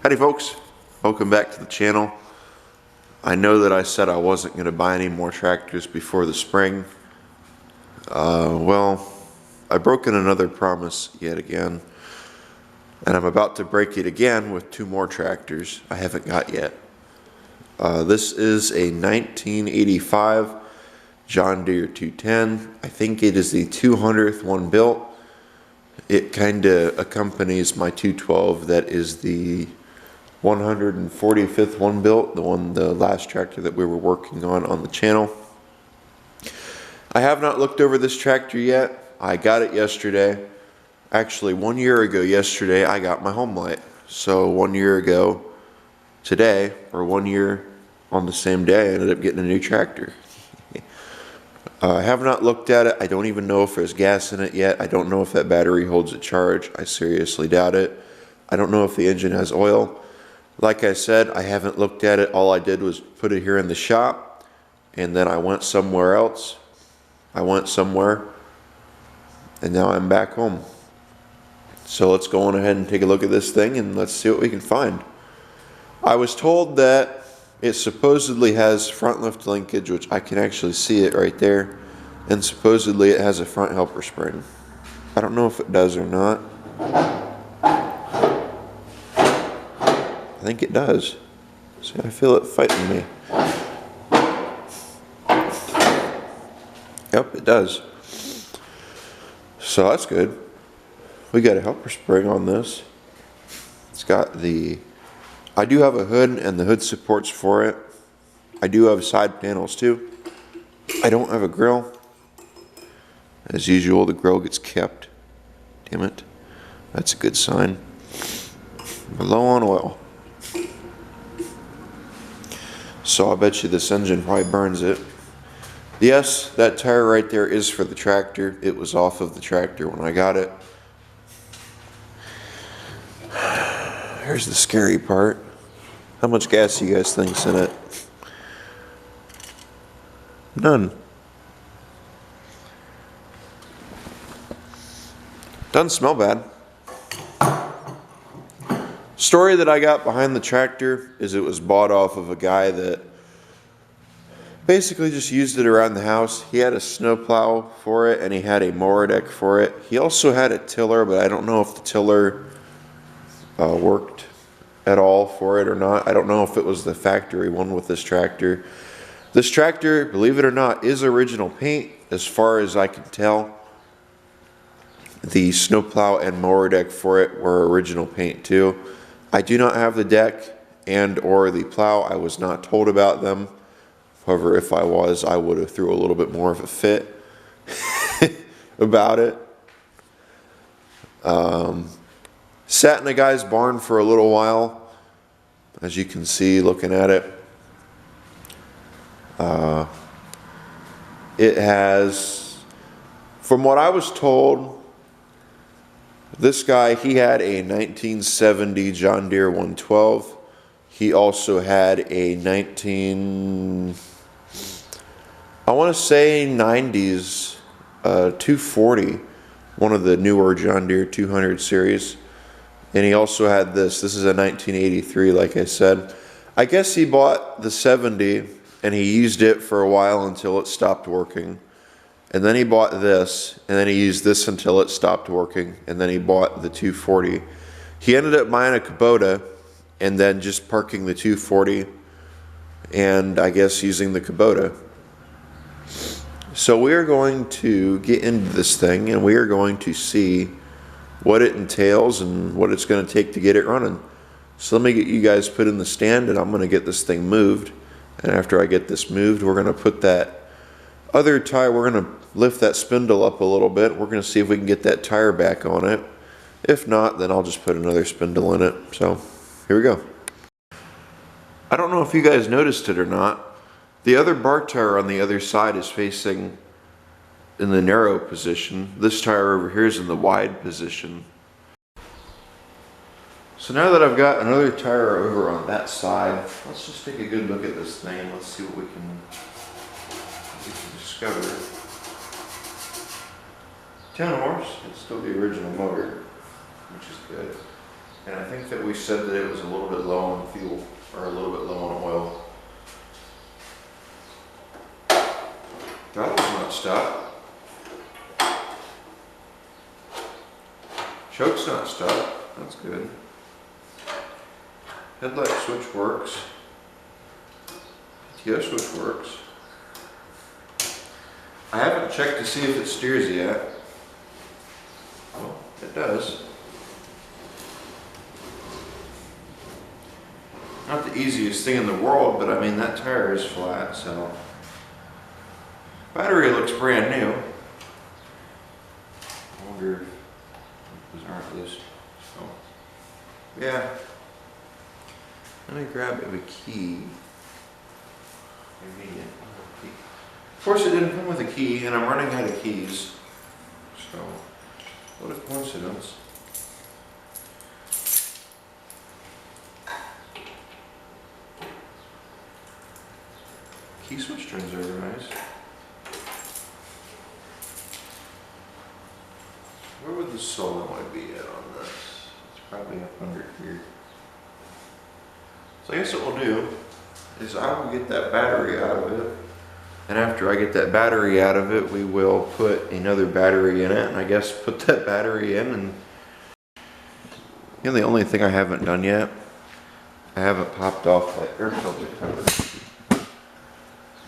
Howdy folks, welcome back to the channel. I know that I said I wasn't going to buy any more tractors before the spring. Well, I've broken another promise yet again, and I'm about to break it again with two more tractors I haven't got yet. This is a 1985 John Deere 210. I think it is the 200th one built. It kind of accompanies my 212 that is the 145th one built, the last tractor that we were working on the channel. I have not looked over this tractor yet. I got it yesterday. Actually, 1 year ago yesterday, I got my home light. So 1 year ago today, or 1 year on the same day, I ended up getting a new tractor. I have not looked at it. I don't even know if there's gas in it yet. I don't know if that battery holds a charge. I seriously doubt it. I don't know if the engine has oil. Like I said, I haven't looked at it. All I did was put it here in the shop, and then I went somewhere else. I went somewhere, and now I'm back home. So let's go on ahead and take a look at this thing, and let's see what we can find. I was told that it supposedly has front lift linkage, which I can actually see it right there, and supposedly it has a front helper spring. I don't know if it does or not. I think it does. See, I feel it fighting me. Yep, it does. So that's good. We got a helper spring on this. It's got the... I do have a hood, and the hood supports for it. I do have side panels too. I don't have a grill. As usual, the grill gets kept. Damn it. That's a good sign. We're low on oil. So I bet you this engine probably burns it. Yes, that tire right there is for the tractor. It was off of the tractor when I got it. Here's the scary part. How much gas do you guys think's in it? None. Doesn't smell bad. Story that I got behind the tractor is it was bought off of a guy that basically just used it around the house. He had a snowplow for it, and he had a mower deck for it. He also had a tiller, but I don't know if the tiller worked at all for it or not. I don't know if it was the factory one with this tractor. This tractor, believe it or not, is original paint as far as I can tell. The snowplow and mower deck for it were original paint too. I do not have the deck and or the plow. I was not told about them. However, if I was, I would have threw a little bit more of a fit about it. Sat in a guy's barn for a little while, as you can see looking at it. It has, from what I was told, this guy, he had a 1970 John Deere 112. He also had a 90s 240, one of the newer John Deere 200 series. And he also had this. This is a 1983, like I said. I guess he bought the 70 and he used it for a while until it stopped working. And then he bought this, and then he used this until it stopped working, and then he bought the 240. He ended up buying a Kubota and then just parking the 240 and I guess using the Kubota. So we are going to get into this thing, and we are going to see what it entails and what it's going to take to get it running. So let me get you guys put in the stand, and I'm going to get this thing moved. And after I get this moved, we're going to put that other tire, we're going to lift that spindle up a little bit. We're going to see if we can get that tire back on it. If not, then I'll just put another spindle in it. So here we go. I don't know if you guys noticed it or not. The other bar tire on the other side is facing in the narrow position. This tire over here is in the wide position. So now that I've got another tire over on that side, let's just take a good look at this thing. Let's see what we can discover. 10 horse, it's still the original motor, which is good. And I think that we said that it was a little bit low on fuel, or a little bit low on oil. Throttle's not stopped. Choke's not stopped. That's good. Headlight switch works. PTO switch works. I haven't checked to see if it steers yet. Well, it does. Not the easiest thing in the world, but I mean, that tire is flat, so. Battery looks brand new. I wonder if those aren't loose. So, yeah. Let me grab a key. Of course, it didn't come with a key, and I'm running out of keys. So, what a coincidence. Key switch turns over nice. Where would the solenoid be at on this? It's probably up under here. So I guess what we'll do is I will get that battery out of it. And after I get that battery out of it, we will put another battery in it. And I guess put that battery in. And you know, the only thing I haven't done yet, I haven't popped off that air filter cover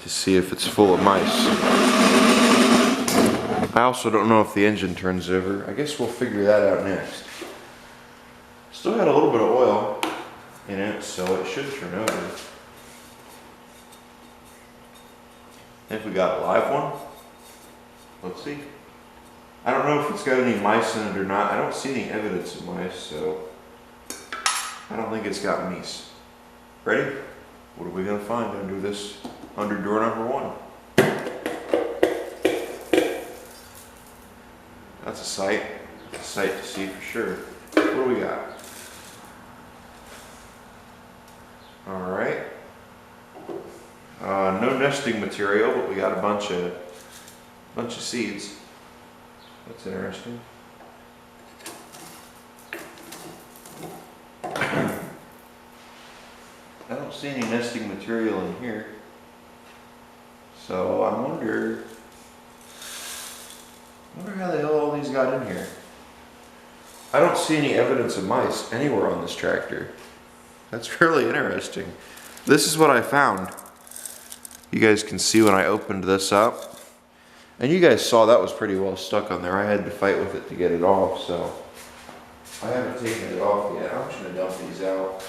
to see if it's full of mice. I also don't know if the engine turns over. I guess we'll figure that out next. Still had a little bit of oil in it, so it should turn over. If we got a live one, let's see. I don't know if it's got any mice in it or not. I don't see any evidence of mice, so I don't think it's got mice. Ready? What are we gonna find under this, under door number 1? That's a sight. That's a sight to see for sure. What do we got? All right. No nesting material, but we got a bunch of seeds. That's interesting. I don't see any nesting material in here, so I wonder how the hell all these got in here. I don't see any evidence of mice anywhere on this tractor. That's really interesting. This is what I found. You guys can see when I opened this up. And you guys saw that was pretty well stuck on there. I had to fight with it to get it off, so I haven't taken it off yet. I'm just gonna dump these out.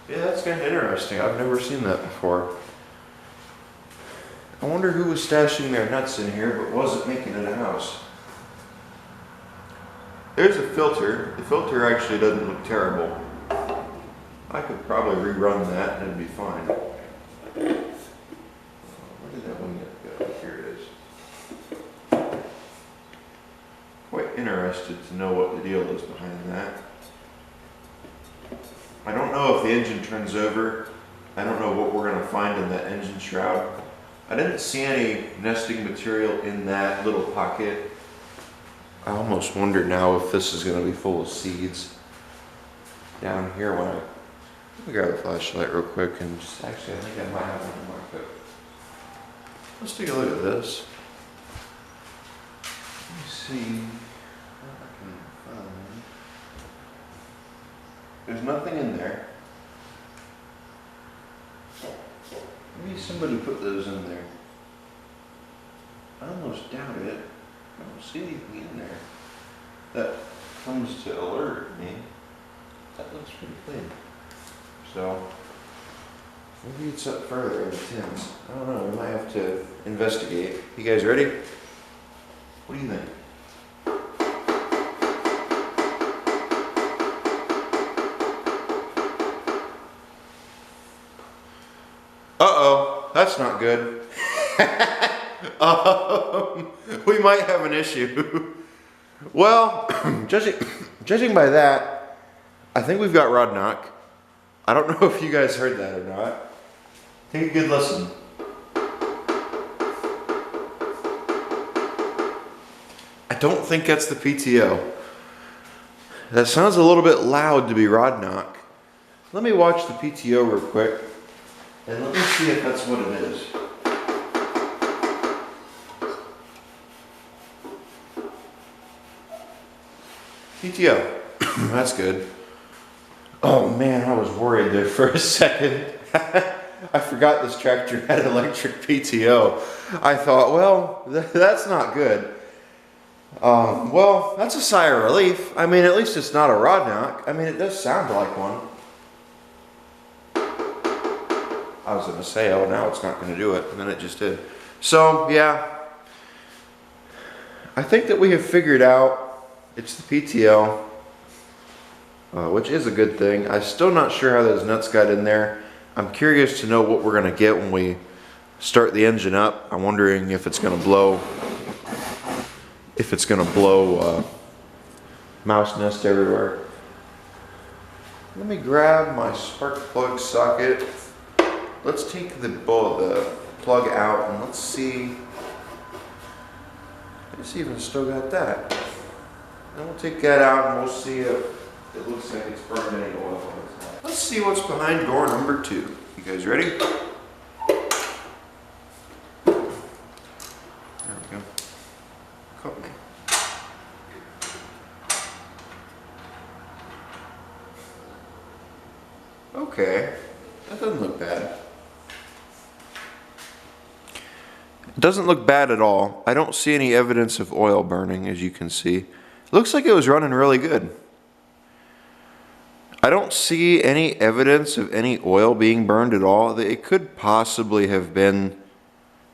Yeah, that's kind of interesting. I've never seen that before. I wonder who was stashing their nuts in here but wasn't making it a house. There's a filter. The filter actually doesn't look terrible. I could probably rerun that and it'd be fine. Where did that one go? Here it is. Quite interested to know what the deal is behind that. I don't know if the engine turns over. I don't know what we're going to find in that engine shroud. I didn't see any nesting material in that little pocket. I almost wonder now if this is going to be full of seeds. Down here when let me grab a flashlight real quick and just, actually I think I might have one in my coat. Let's take a look at this. Let me see what I can find. There's nothing in there. Maybe somebody put those in there. I almost doubt it. I don't see anything in there that comes to alert me. That looks pretty clean. So, maybe it's up further in the tins. I don't know, we might have to investigate. You guys ready? What do you think? Uh-oh, that's not good. We might have an issue. Well, judging by that, I think we've got rod knock. I don't know if you guys heard that or not. Take a good listen. I don't think that's the PTO. That sounds a little bit loud to be rod knock. Let me watch the PTO real quick, and let me see if that's what it is. PTO. That's good. Oh man, I was worried there for a second. I forgot this tractor had electric PTO. I thought, well, that's not good. Well, that's a sigh of relief. I mean, at least it's not a rod knock. I mean, it does sound like one. I was going to say, oh, now it's not going to do it, and then it just did. So, yeah, I think that we have figured out it's the PTO, which is a good thing. I'm still not sure how those nuts got in there. I'm curious to know what we're going to get when we start the engine up. I'm wondering if it's going to blow, mouse nest everywhere. Let me grab my spark plug socket. Let's take the plug out and let's see if it's still got that. And we'll take that out and we'll see if it looks like it's burned any oil. Let's see what's behind door number 2. You guys ready? There we go. Caught me. Okay, that doesn't look bad. It doesn't look bad at all. I don't see any evidence of oil burning, as you can see. It looks like it was running really good. I don't see any evidence of any oil being burned at all. It could possibly have been,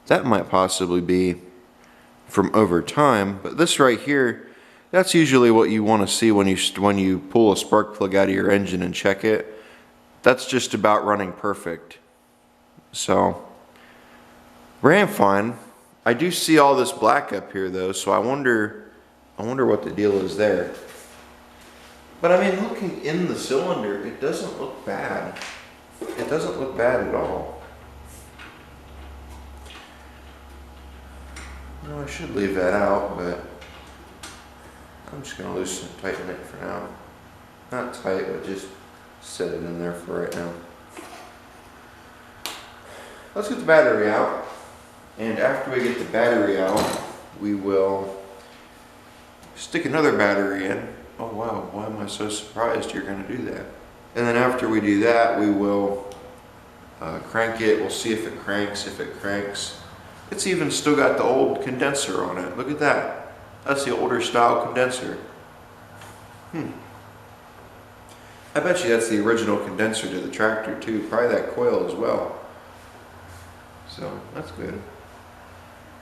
that might possibly be from over time, but this right here, that's usually what you want to see when you pull a spark plug out of your engine and check it. That's just about running perfect. So, ran fine. I do see all this black up here though, so I wonder what the deal is there. But I mean, looking in the cylinder, it doesn't look bad. It doesn't look bad at all. No, I should leave that out, but I'm just going to loosen and tighten it for now. Not tight, but just set it in there for right now. Let's get the battery out. And after we get the battery out, we will stick another battery in. Oh wow, why am I so surprised you're going to do that? And then after we do that, we will crank it. We'll see if it cranks. If it cranks, it's even still got the old condenser on it. Look at that. That's the older style condenser. I bet you that's the original condenser to the tractor too. Probably that coil as well. So that's good.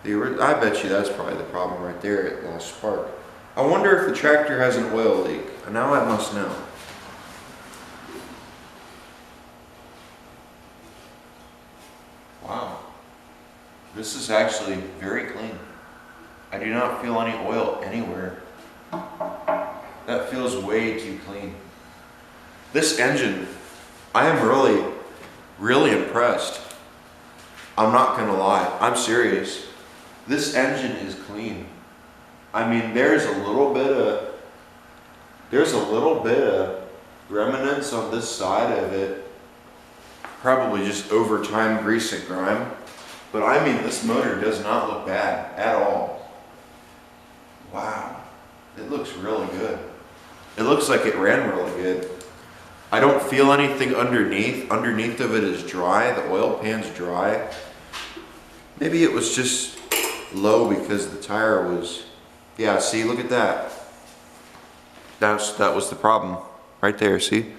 I bet you that's probably the problem right there. It lost spark. I wonder if the tractor has an oil leak. Now I must know. Wow. This is actually very clean. I do not feel any oil anywhere. That feels way too clean. This engine, I am really impressed. I'm not gonna lie, I'm serious. This engine is clean. I mean, there's a little bit of remnants on this side of it. Probably just over time grease and grime. But I mean, this motor does not look bad at all. Wow, it looks really good. It looks like it ran really good. I don't feel anything underneath. Underneath of it is dry. The oil pan's dry. Maybe it was just low because the tire was, yeah, see, look at that. That was the problem right there, see?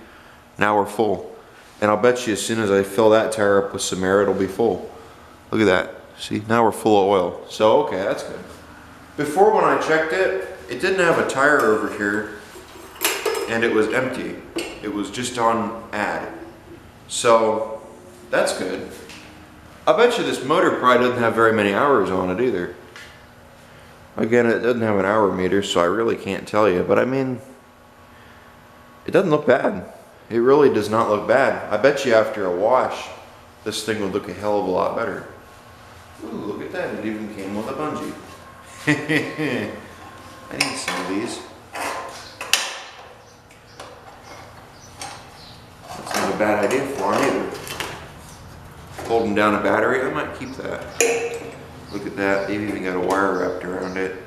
Now we're full. And I'll bet you as soon as I fill that tire up with some air, it'll be full. Look at that. See, now we're full of oil. So, okay, that's good. Before when I checked it, it didn't have a tire over here and it was empty. It was just on add. So, that's good. I bet you this motor probably doesn't have very many hours on it either. Again, it doesn't have an hour meter, so I really can't tell you. But I mean, it doesn't look bad. It really does not look bad. I bet you after a wash, this thing would look a hell of a lot better. Ooh, look at that. It even came with a bungee. I need some of these. That's not a bad idea for them either. Holding down a battery, I might keep that. Look at that, they've even got a wire wrapped around it.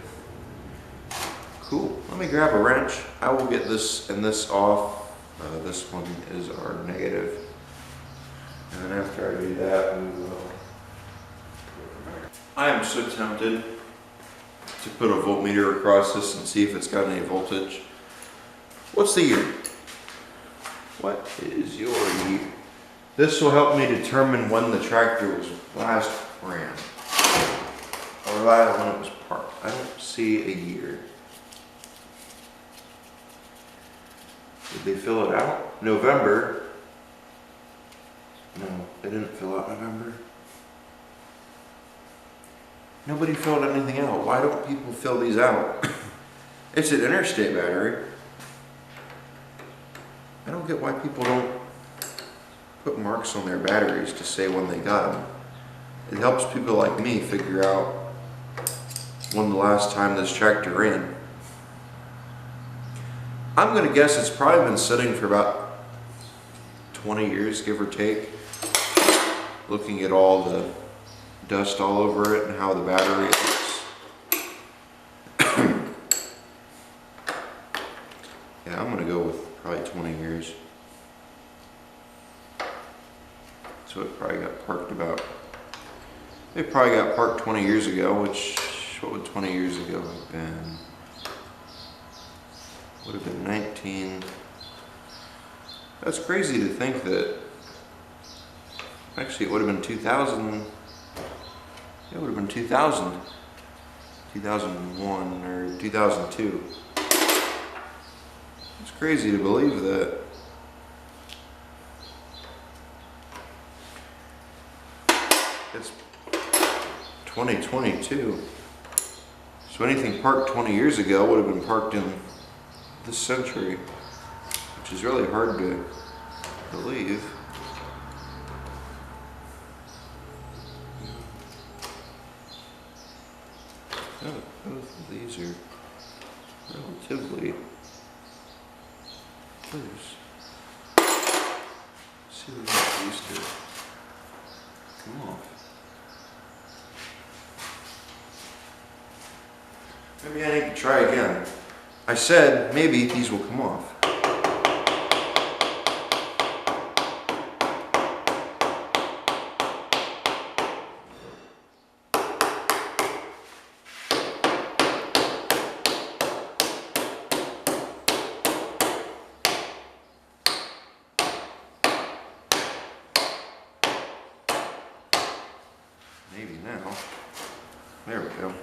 Cool, let me grab a wrench. I will get this and this off. This one is our negative. And then after I do that, we will. I am so tempted to put a voltmeter across this and see if it's got any voltage. What's the year? What is your year? This will help me determine when the tractor was last ran. Or when it was parked. I don't see a year. Did they fill it out? November. No, they didn't fill out November. Nobody filled anything out. Why don't people fill these out? It's an interstate battery. I don't get why people don't put marks on their batteries to say when they got them. It helps people like me figure out when the last time this tractor ran. I'm gonna guess it's probably been sitting for about 20 years, give or take. Looking at all the dust all over it and how the battery looks. Yeah, I'm gonna go with probably 20 years. So it probably got parked about, it probably got parked 20 years ago, which, what would 20 years ago have been? Would have been 19. That's crazy to think that, actually it would have been 2000, it would have been 2000, 2001 or 2002. It's crazy to believe that. It's 2022. So anything parked 20 years ago would have been parked in this century, which is really hard to believe. Oh, both of these are relatively loose. Let's see if we can get these to come off. Maybe I need to try again. I said maybe these will come off. Maybe now. There we go.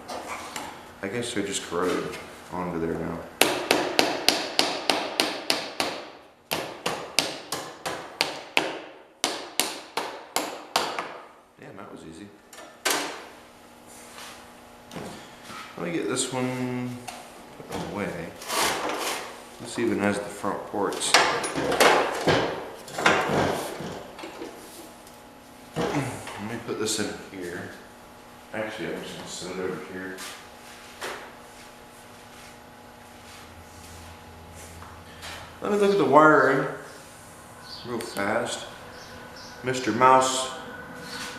I guess they're just corroded onto there now. Damn, that was easy. Let me get this one put away. This even has the front ports. Let me put this in here. Actually, I'm just going to set it over here. Let me look at the wiring real fast. Mr. Mouse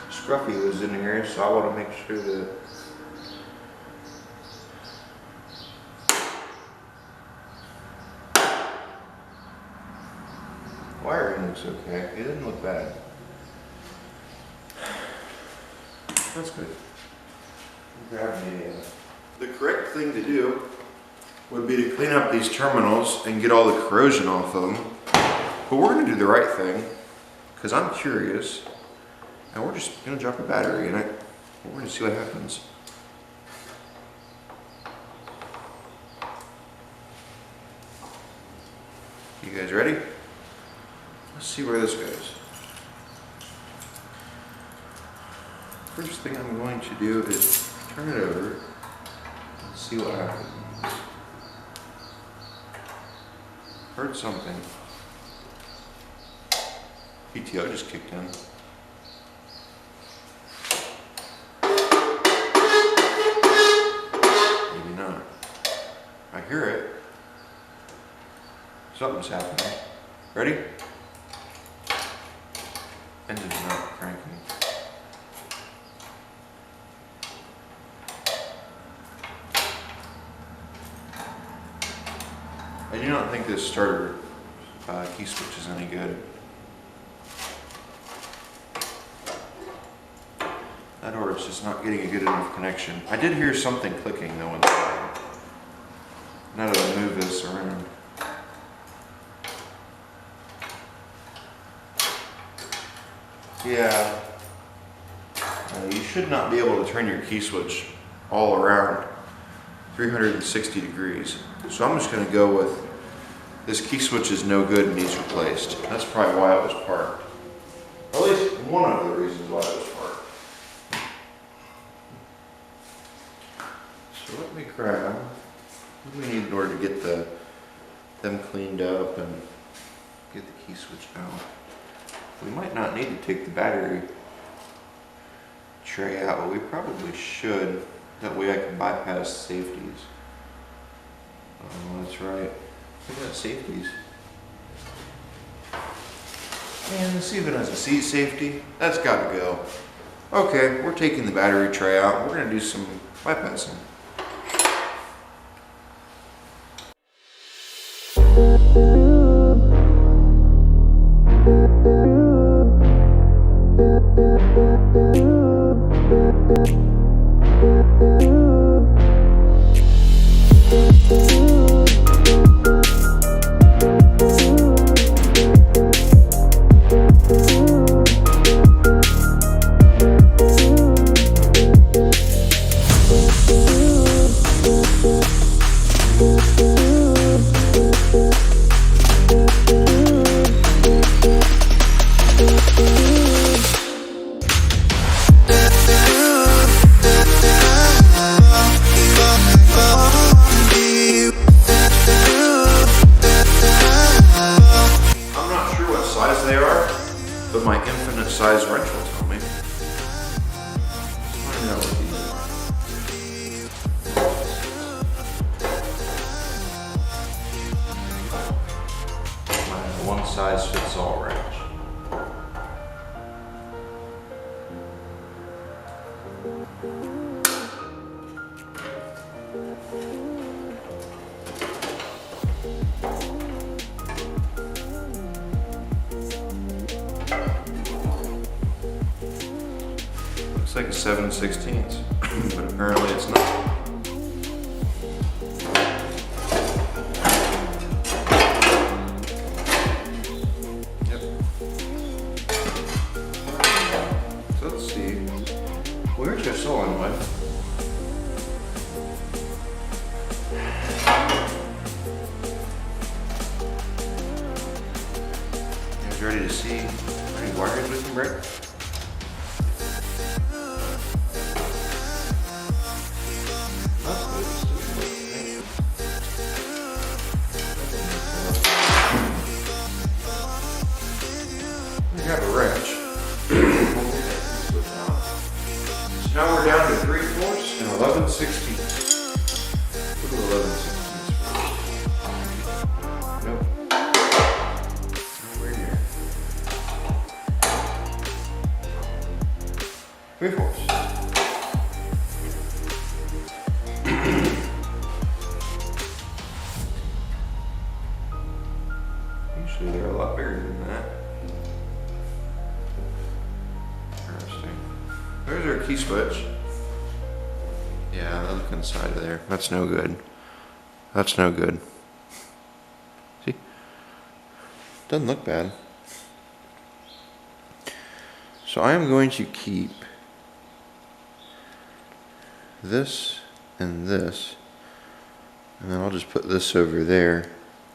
Scruffy was in here, so I want to make sure that wiring looks okay. It didn't look bad. That's good. Grab me the correct thing to do would be to clean up these terminals and get all the corrosion off of them. But we're going to do the right thing because I'm curious, and we're just going to drop a battery in it. We're going to see what happens. You guys ready? Let's see where this goes. First thing I'm going to do is turn it over and see what happens. Heard something. PTO just kicked in. Maybe not. Something's happening. Ready? Engine's not cranking. I do not think this starter key switch is any good. That or it's just not getting a good enough connection. I did hear something clicking though inside. Now that I move this around. Yeah. You should not be able to turn your key switch all around 360 degrees. So I'm just going to go with this key switch is no good and needs replaced. That's probably why it was parked. At least one of the reasons why it was parked. So let me grab what do we need in order to get them cleaned up and get the key switch out. We might not need to take the battery tray out, but we probably should. That way I can bypass safeties. Oh, that's right. Look at that, safeties. Man, this even has a seat safety. That's got to go. Okay, we're taking the battery tray out. We're going to do some bypassing. But my infinite size wrench will tell me. Find out what these are. My one size fits all wrench. Looks like a 7/16, but apparently it's not. Yep. So let's see. Where's your solenoid? You guys ready to see how many wires we can break? Grab a wrench. So now we're down to 3/4 and 11/16. Look at 11/16. Nope. Nowhere near. 3/4. Usually they're a lot bigger than that. There's our key switch. Yeah, that look inside of there. That's no good. That's no good. See? Doesn't look bad. So I am going to keep this and this, and then I'll just put this over there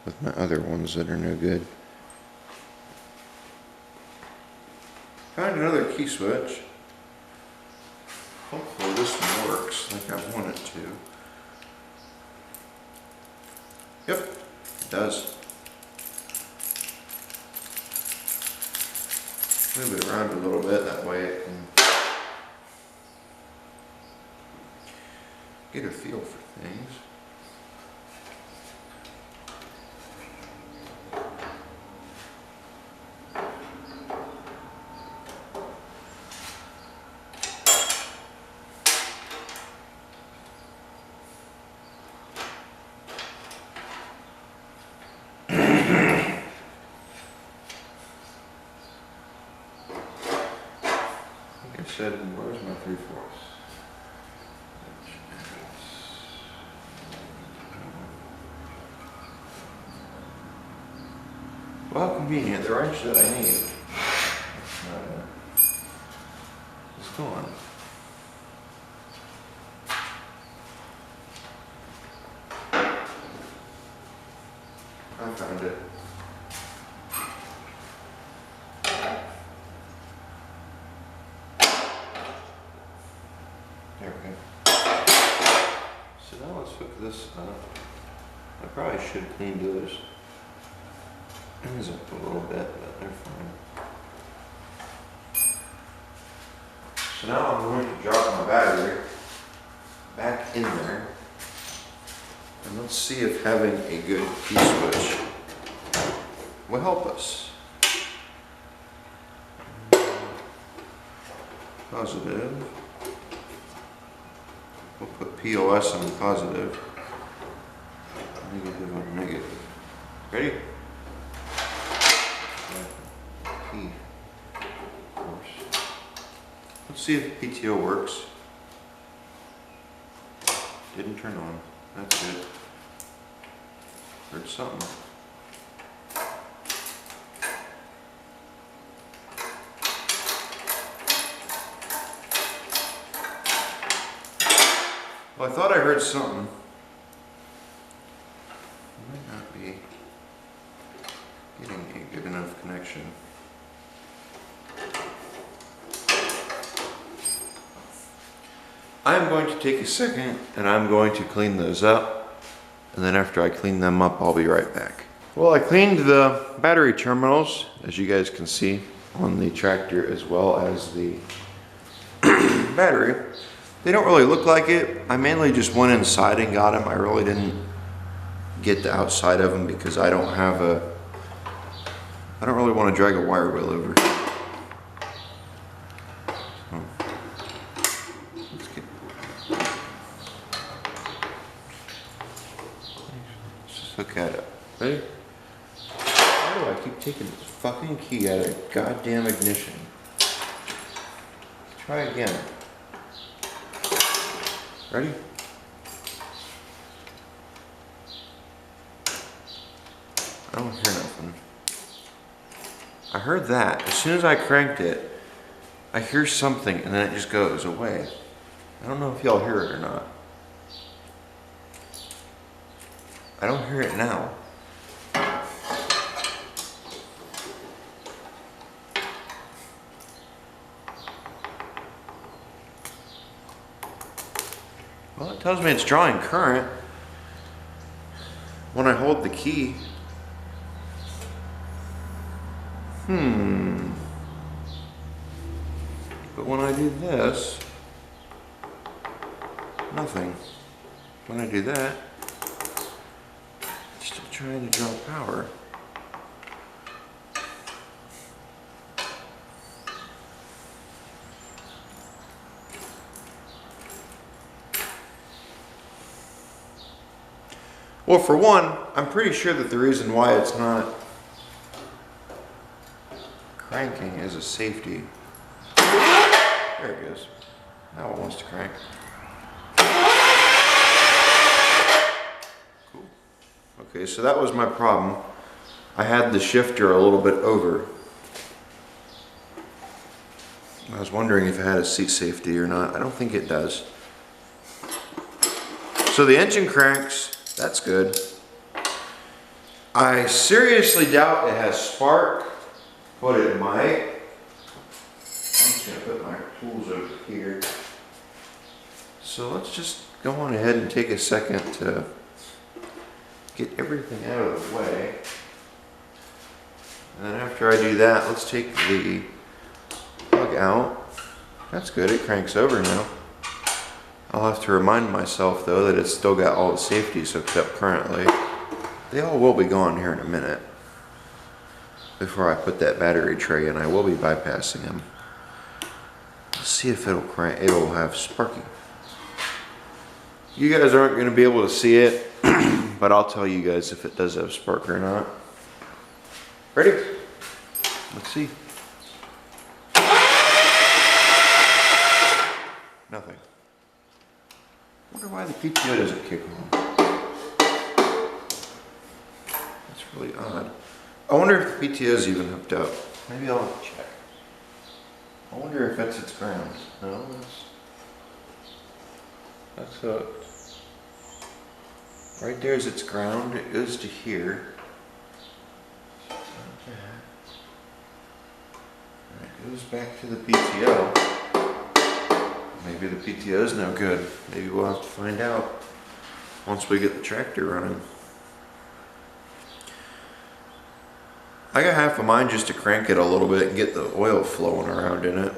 with my other ones that are no good. Found another key switch. Hopefully this one works like I want it to. Yep, it does. Move it around a little bit, that way it can get a feel for things. said, where's my 3/4? Well, convenient, the wrench that I need. That's not it. It's gone. I found it. There we go. So now let's hook this up. I probably should clean those ends up a little bit, but they're fine. So now I'm going to drop my battery back in there. And let's see if having a good key switch will help us. Positive. We'll put POS on positive. Negative on negative. Ready? Key. Of course. Let's see if PTO works. Didn't turn on. That's good. Heard something. Well, I thought I heard something. Might not be getting a good enough connection. I'm going to take a second and I'm going to clean those up, and then after I clean them up I'll be right back. Well, I cleaned the battery terminals, as you guys can see, on the tractor as well as the battery. They don't really look like it. I mainly just went inside and got them. I really didn't get the outside of them because I don't really want to drag a wire wheel over. Look at it. Ready? Why do I keep taking this fucking key out of the goddamn ignition? Try again. Ready? I don't hear nothing. I heard that. As soon as I cranked it, I hear something and then it just goes away. I don't know if y'all hear it or not. I don't hear it now. Well, it tells me it's drawing current when I hold the key. But when I do this, nothing. When I do that, it's still trying to draw power. Well, for one, I'm pretty sure that the reason why it's not cranking is a safety. There it goes. Now it wants to crank. Cool. Okay, so that was my problem. I had the shifter a little bit over. I was wondering if it had a seat safety or not. I don't think it does. So the engine cranks. That's good. I seriously doubt it has spark, but it might. I'm just gonna put my tools over here. So let's just go on ahead and take a second to get everything out of the way. And then after I do that, let's take the plug out. That's good, it cranks over now. I'll have to remind myself though that it's still got all the safeties hooked up currently. They all will be gone here in a minute before I put that battery tray in. I will be bypassing them. Let's see if it'll crank. It'll have sparking. You guys aren't going to be able to see it, but I'll tell you guys if it does have spark or not. Ready? Let's see. Nothing. I wonder why the PTO doesn't kick on. That's really odd. I wonder if the PTO is even hooked up. Maybe I'll check. I wonder if that's its ground. No, that's hooked. Right there is its ground. It goes to here. And it goes back to the PTO. Maybe the PTO is no good. Maybe we'll have to find out once we get the tractor running. I got half of mine just to crank it a little bit and get the oil flowing around in it.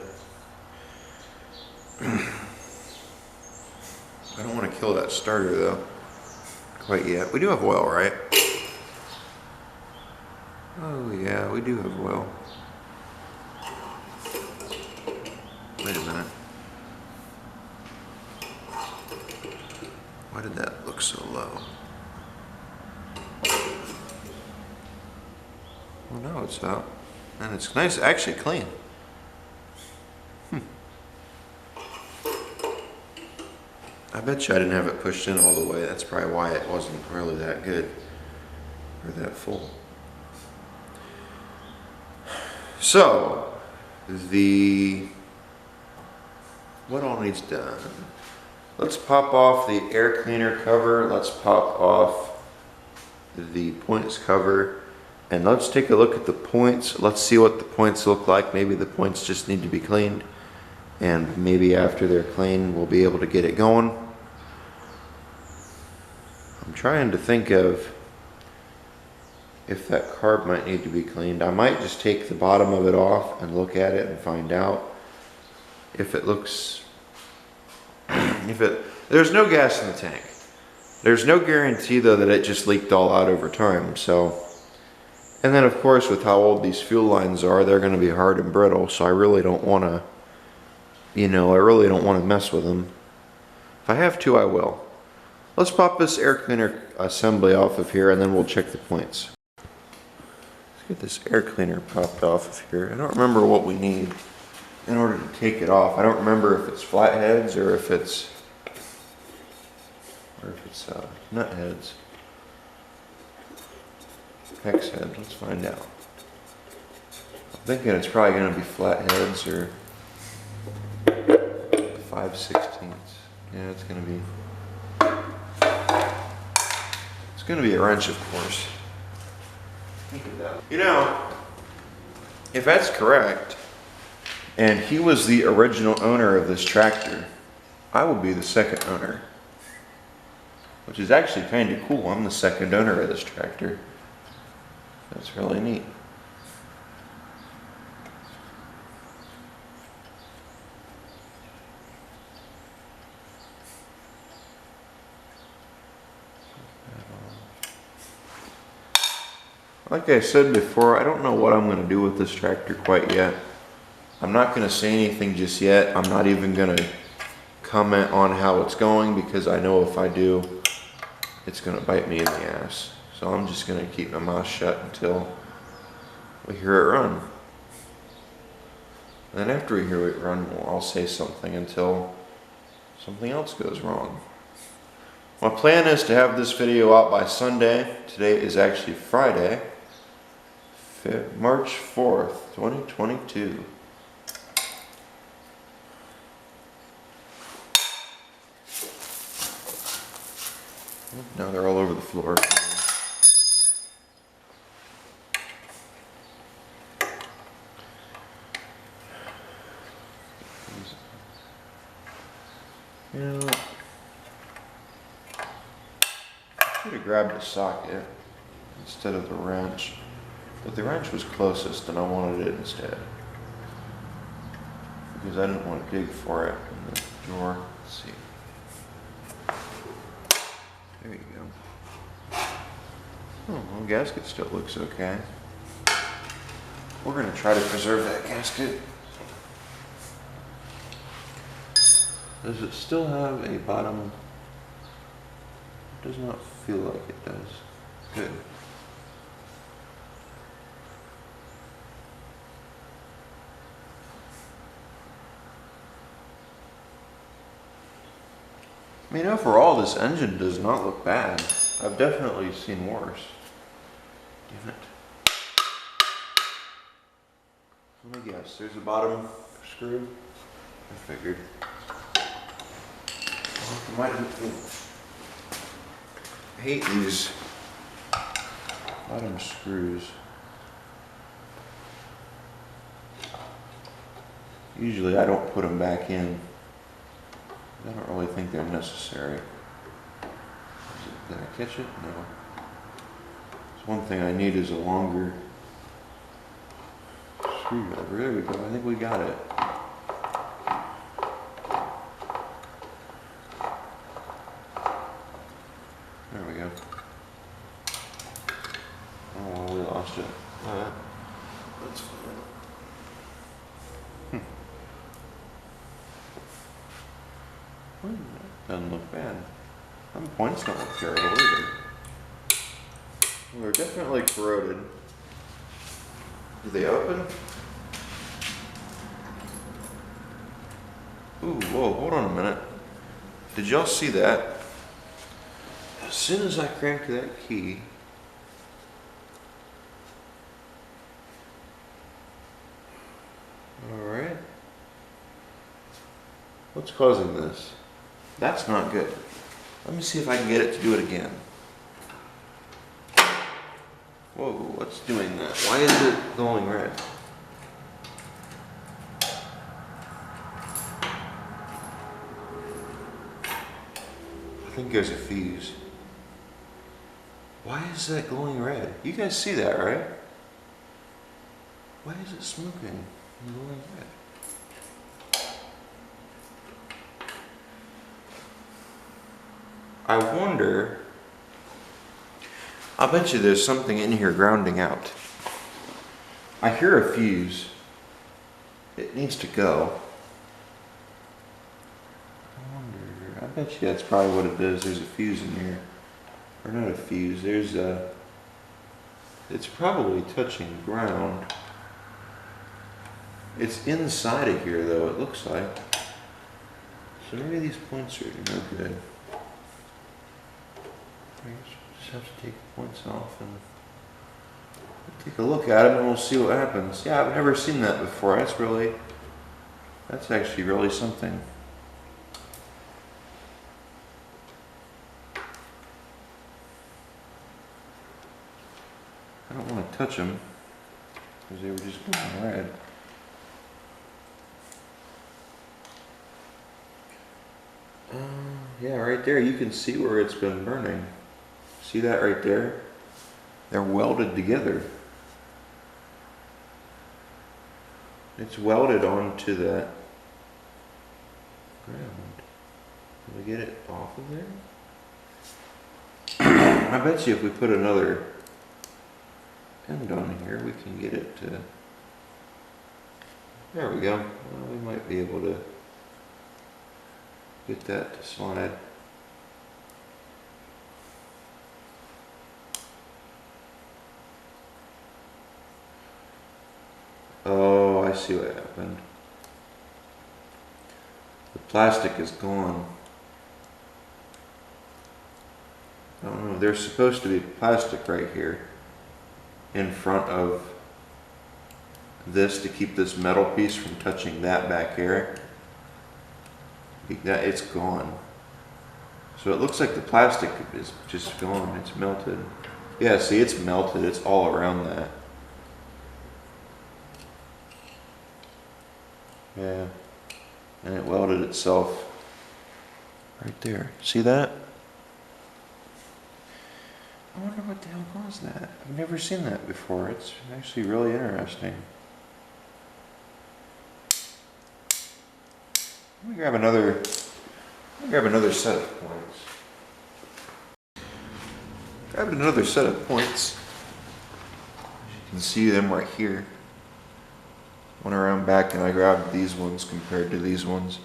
I don't want to kill that starter though, quite yet. We do have oil, right? Oh yeah, we do have oil. Wait a minute. Why did that look so low? Well, now it's out. And it's nice, actually clean. I bet you I didn't have it pushed in all the way. That's probably why it wasn't really that good or that full. So, what all needs done? Let's pop off the air cleaner cover. Let's pop off the points cover. And let's take a look at the points. Let's see what the points look like. Maybe the points just need to be cleaned. And maybe after they're clean, we'll be able to get it going. I'm trying to think of if that carb might need to be cleaned. I might just take the bottom of it off and look at it and find out if it looks, there's no gas in the tank. There's no guarantee though that it just leaked all out over time, so. And then of course with how old these fuel lines are, they're gonna be hard and brittle, so I really don't wanna, I really don't wanna mess with them. If I have to, I will. Let's pop this air cleaner assembly off of here and then we'll check the points. Let's get this air cleaner popped off of here. I don't remember what we need in order to take it off. I don't remember if it's flatheads or if it's nut heads. Hex head, let's find out. I'm thinking it's probably gonna be flatheads or 5/16. Yeah, it's gonna be a wrench, of course. Think of that. If that's correct, and he was the original owner of this tractor, I will be the second owner. Which is actually kind of cool. I'm the second owner of this tractor. That's really neat. Like I said before, I don't know what I'm going to do with this tractor quite yet. I'm not going to say anything just yet. I'm not even going to comment on how it's going because I know if I do, it's going to bite me in the ass. So I'm just going to keep my mouth shut until we hear it run. And then after we hear it run, I'll say something until something else goes wrong. My plan is to have this video out by Sunday. Today is actually Friday, March 4th, 2022. Now they're all over the floor. I should have grabbed a socket instead of the wrench, but the wrench was closest and I wanted it instead because I didn't want to dig for it in the drawer. Let's see. There you go. Oh, well, gasket still looks okay. We're going to try to preserve that gasket. Does it still have a bottom? It does not feel like it does. Good. I mean, overall, this engine does not look bad. I've definitely seen worse. Damn it. Let me guess, there's a bottom screw? I figured. I hate these bottom screws. Usually I don't put them back in. I don't really think they're necessary. Did I catch it? No. There's one thing I need is a longer screwdriver. There we go. I think we got it. There we go. Oh, we lost it. Alright. That's fine. Doesn't look bad. Some points don't look terrible either. Well, they're definitely corroded. Do they open? Ooh, whoa, hold on a minute. Did y'all see that? As soon as I cranked that key, alright. What's causing this? That's not good. Let me see if I can get it to do it again. Whoa, what's doing that? Why is it glowing red? I think there's a fuse. Why is that glowing red? You guys see that, right? Why is it smoking and glowing red? I wonder, I bet you there's something in here grounding out. I hear a fuse. It needs to go. I wonder, I bet you that's probably what it is. There's a fuse in here. Or not a fuse, there's a, it's probably touching ground. It's inside of here though, it looks like. So maybe these points are no good. I guess we'll just have to take the points off and take a look at them and we'll see what happens. Yeah, I've never seen that before. That's actually really something. I don't want to touch them because they were just going red. Yeah, right there you can see where it's been burning. See that right there? They're welded together. It's welded onto that ground. Can we get it off of there? I bet you if we put another end on here, we can get it to... There we go. Well, we might be able to get that to slide. Oh, I see what happened. The plastic is gone. I don't know, there's supposed to be plastic right here in front of this to keep this metal piece from touching that back here. It's gone. So it looks like the plastic is just gone, it's melted. Yeah, see, it's melted, it's all around that. Yeah, and it welded itself right there. See that? I wonder what the hell caused that. I've never seen that before. It's actually really interesting. Let me grab another set of points. Grabbed another set of points. As you can see them right here. Went around back and I grabbed these ones compared to these ones.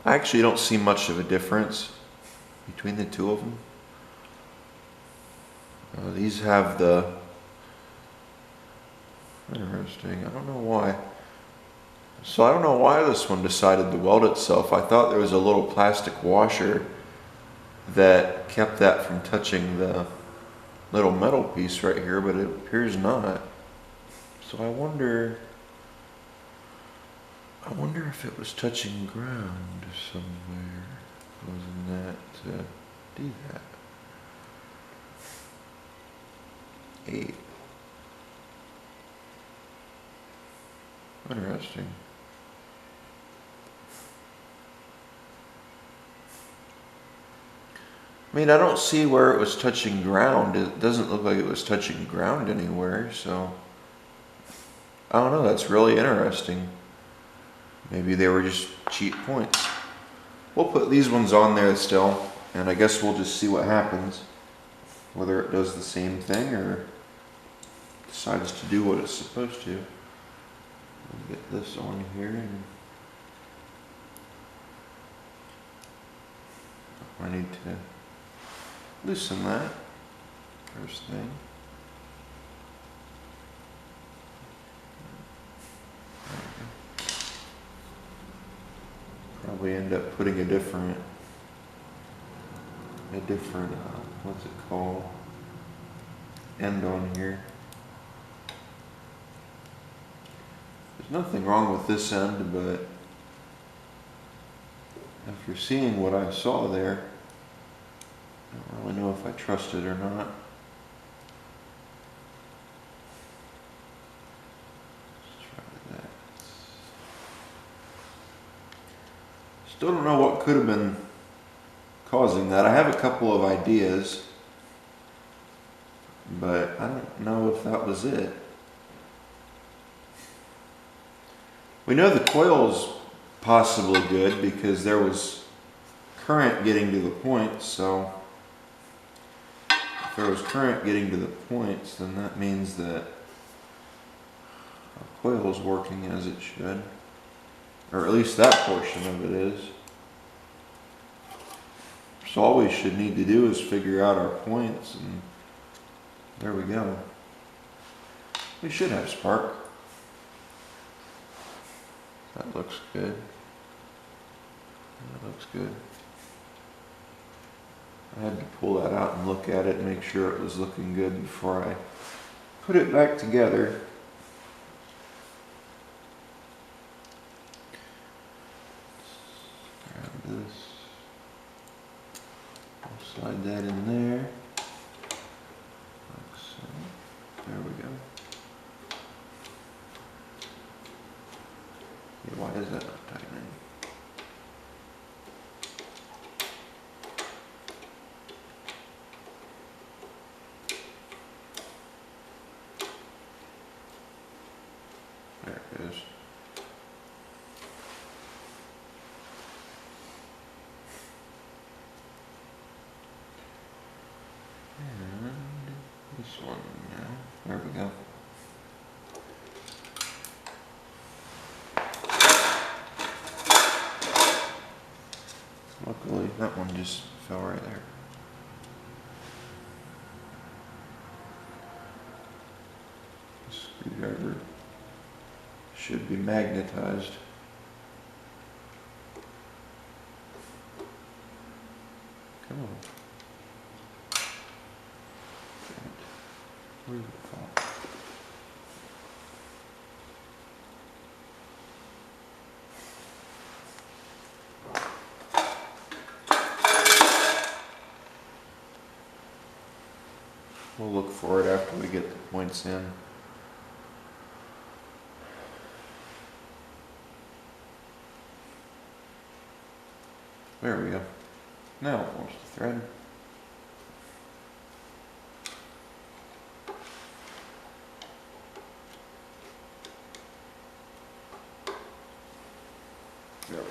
I actually don't see much of a difference between the two of them. These have the... Interesting, I don't know why. So I don't know why this one decided to weld itself. I thought there was a little plastic washer that kept that from touching the little metal piece right here, but it appears not. So I wonder if it was touching ground somewhere. Wasn't that to do that? 8. Interesting. I mean, I don't see where it was touching ground. It doesn't look like it was touching ground anywhere, so I don't know. That's really interesting. Maybe they were just cheap points. We'll put these ones on there still, and I guess we'll just see what happens. Whether it does the same thing or decides to do what it's supposed to. We'll get this on here. And I need to loosen that first thing. Probably end up putting a different what's it called, end on here. There's nothing wrong with this end, but after seeing what I saw there, I don't really know if I trust it or not. Let's try that. Still don't know what could have been causing that. I have a couple of ideas, but I don't know if that was it. We know the coil's possibly good because there was current getting to the points, so if there was current getting to the points, then that means that our coil is working as it should, or at least that portion of it is. So all we should need to do is figure out our points, and there we go. We should have spark. That looks good. That looks good. I had to pull that out and look at it and make sure it was looking good before I put it back together. Grab this. I'll slide that in there. Like so. There we go. Yeah, why is that not tightening? There it is. And this one now. There we go. Luckily, that one just fell right there. The screwdriver should be magnetized. Come on. Where did it fall? We'll look for it after we get the points in. There we go. Now it wants to thread. There we go.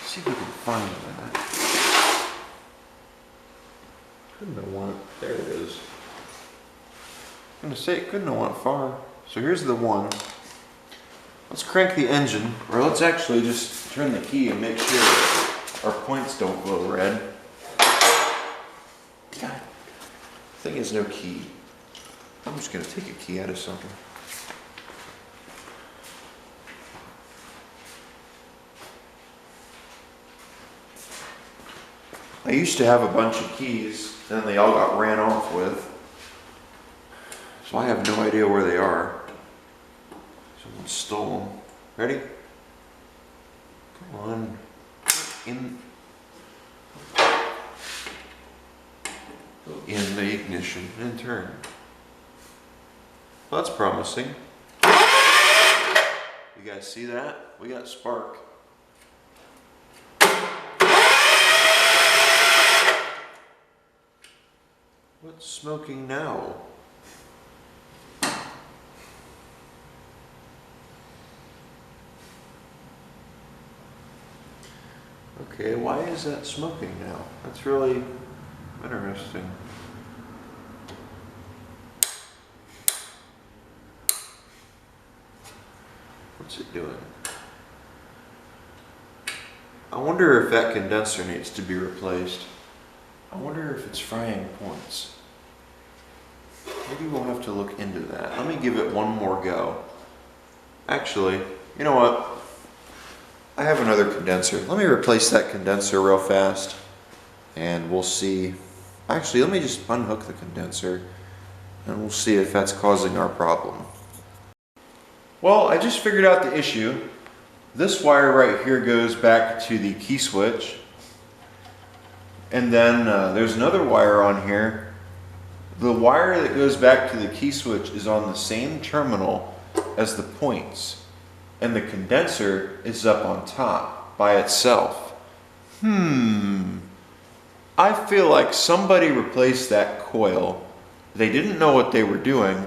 Let's see if we can find that. Couldn't have went. There it is. I'm gonna say it couldn't have went far. So here's the one. Let's crank the engine, or let's actually just turn the key and make sure our points don't glow red. God, thing is no key. I'm just gonna take a key out of something. I used to have a bunch of keys, and they all got ran off with. So I have no idea where they are. Someone stole them. Ready? Come on. In the ignition and turn. Well, that's promising. You guys see that? We got spark. What's smoking now? Okay, why is that smoking now? That's really interesting. What's it doing? I wonder if that condenser needs to be replaced. I wonder if it's frying points. Maybe we'll have to look into that. Let me give it one more go. Actually, you know what? I have another condenser. Let me replace that condenser real fast and we'll see. Actually, let me just unhook the condenser and we'll see if that's causing our problem. Well, I just figured out the issue. This wire right here goes back to the key switch. And then there's another wire on here. The wire that goes back to the key switch is on the same terminal as the points. And the condenser is up on top by itself. I feel like somebody replaced that coil. They didn't know what they were doing.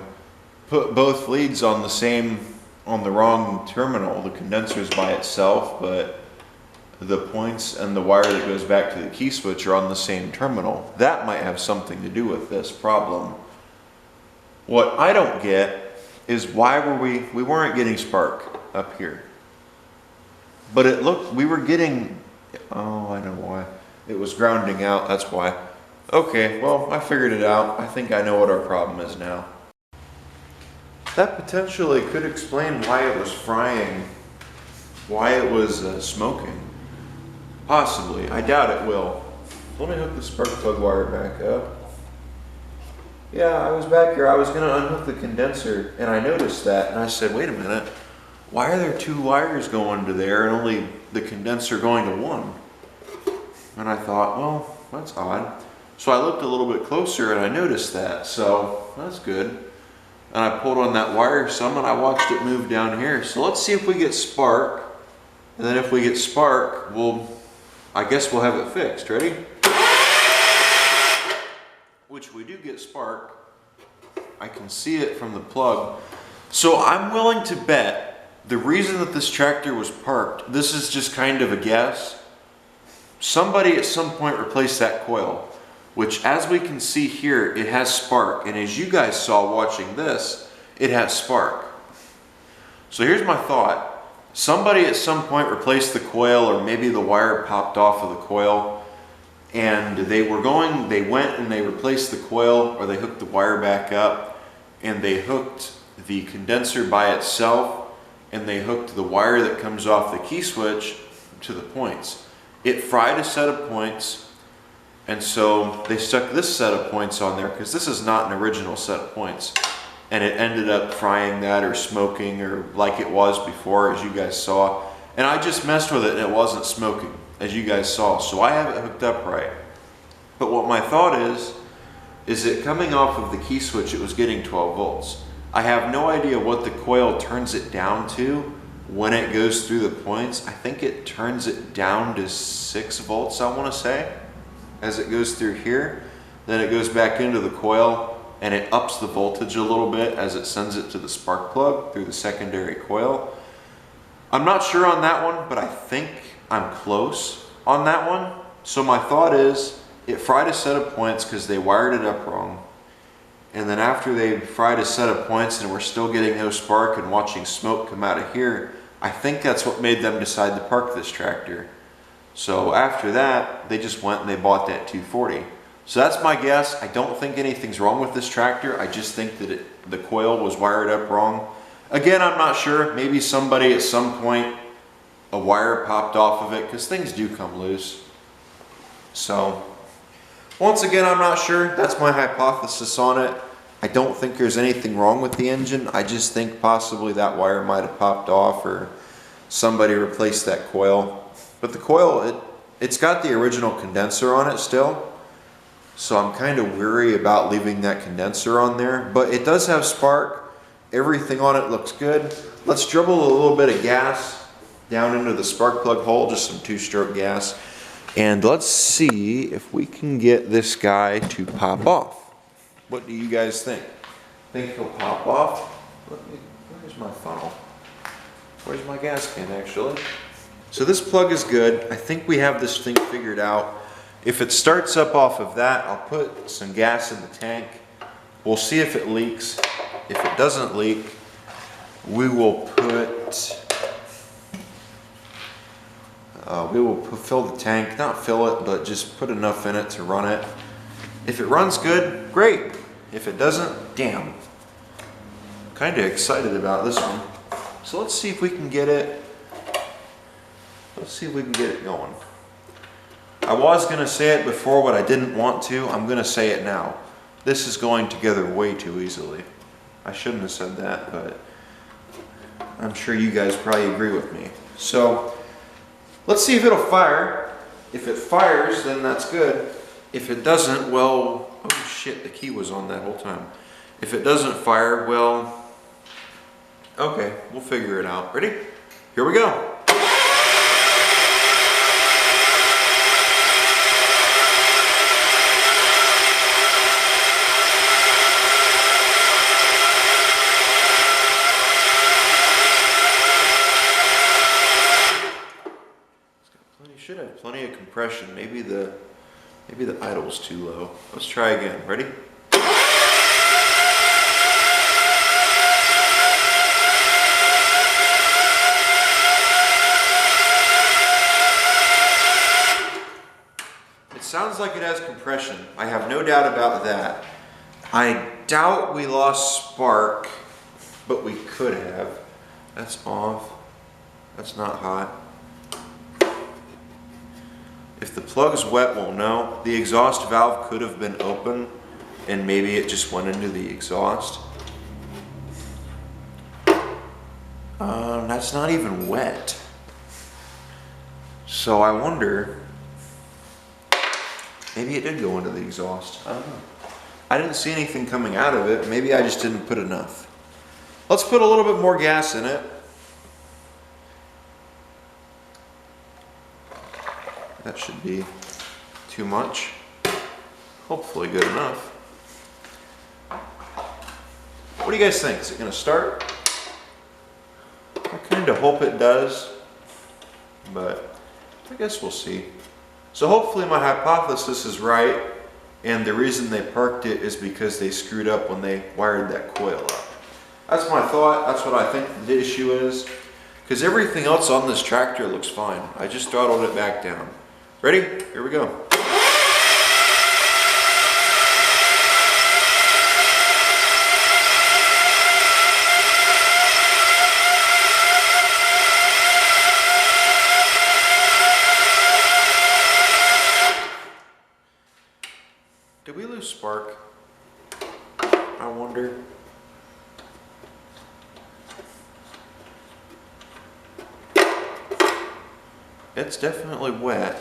Put both leads on the wrong terminal. The condenser's by itself, but the points and the wire that goes back to the key switch are on the same terminal. That might have something to do with this problem. What I don't get is why we weren't getting spark up here. But it looked, we were getting, oh, I know why. It was grounding out, that's why. Okay, well, I figured it out. I think I know what our problem is now. That potentially could explain why it was frying, why it was smoking. Possibly. I doubt it will. Let me hook the spark plug wire back up. Yeah, I was back here. I was going to unhook the condenser, and I noticed that, and I said, wait a minute. Why are there two wires going to there and only the condenser going to one? And I thought, well, that's odd. So I looked a little bit closer, and I noticed that. So that's good. And I pulled on that wire some and I watched it move down here. So let's see if we get spark. And then if we get spark, I guess we'll have it fixed. Ready? Which we do get spark. I can see it from the plug. So I'm willing to bet the reason that this tractor was parked, this is just kind of a guess. Somebody at some point replaced that coil. Which, as we can see here, it has spark. And as you guys saw watching this, it has spark. So here's my thought. Somebody at some point replaced the coil, or maybe the wire popped off of the coil, and they went and they replaced the coil, or they hooked the wire back up, and they hooked the condenser by itself, and they hooked the wire that comes off the key switch to the points. It fried a set of points. And so they stuck this set of points on there because this is not an original set of points. And it ended up frying that or smoking or like it was before, as you guys saw. And I just messed with it and it wasn't smoking, as you guys saw. So I have it hooked up right. But what my thought is that coming off of the key switch, it was getting 12 volts. I have no idea what the coil turns it down to when it goes through the points. I think it turns it down to 6 volts, I want to say. As it goes through here, then it goes back into the coil and it ups the voltage a little bit as it sends it to the spark plug through the secondary coil. I'm not sure on that one, but I think I'm close on that one. So my thought is it fried a set of points because they wired it up wrong. And then after they fried a set of points and we're still getting no spark and watching smoke come out of here, I think that's what made them decide to park this tractor. So after that, they just went and they bought that 240. So that's my guess. I don't think anything's wrong with this tractor. I just think that the coil was wired up wrong. Again, I'm not sure. Maybe somebody at some point, a wire popped off of it, because things do come loose. So Once again, I'm not sure. That's my hypothesis on it. I don't think there's anything wrong with the engine. I just think possibly that wire might have popped off or somebody replaced that coil. But the coil, it's got the original condenser on it still. So I'm kind of weary about leaving that condenser on there. But it does have spark. Everything on it looks good. Let's dribble a little bit of gas down into the spark plug hole, just some 2-stroke gas. And let's see if we can get this guy to pop off. What do you guys think? Think he'll pop off? Where's my funnel? Where's my gas can actually? So this plug is good. I think we have this thing figured out. If it starts up off of that, I'll put some gas in the tank. We'll see if it leaks. If it doesn't leak, we will fill the tank, not fill it, but just put enough in it to run it. If it runs good, great. If it doesn't, damn. Kind of excited about this one. So let's see if we can get it. Let's see if we can get it going. I was gonna say it before, but I didn't want to. I'm gonna say it now. This is going together way too easily. I shouldn't have said that, but I'm sure you guys probably agree with me. So let's see if it'll fire. If it fires, then that's good. If it doesn't, well, oh shit, the key was on that whole time. If it doesn't fire, well, okay, we'll figure it out. Ready? Here we go. Should have plenty of compression. Maybe the idle's too low. Let's try again. Ready? It sounds like it has compression. I have no doubt about that. I doubt we lost spark, but we could have. That's off. That's not hot. If the plug's wet, we'll know. The exhaust valve could have been open and maybe it just went into the exhaust. That's not even wet. So I wonder, maybe it did go into the exhaust. I don't know. I didn't see anything coming out of it. Maybe I just didn't put enough. Let's put a little bit more gas in it. That should be too much. Hopefully good enough. What do you guys think? Is it going to start? I kind of hope it does, but I guess we'll see. So hopefully my hypothesis is right, and the reason they parked it is because they screwed up when they wired that coil up. That's my thought. That's what I think the issue is, because everything else on this tractor looks fine. I just throttled it back down. Ready? Here we go. Did we lose spark? I wonder. It's definitely wet.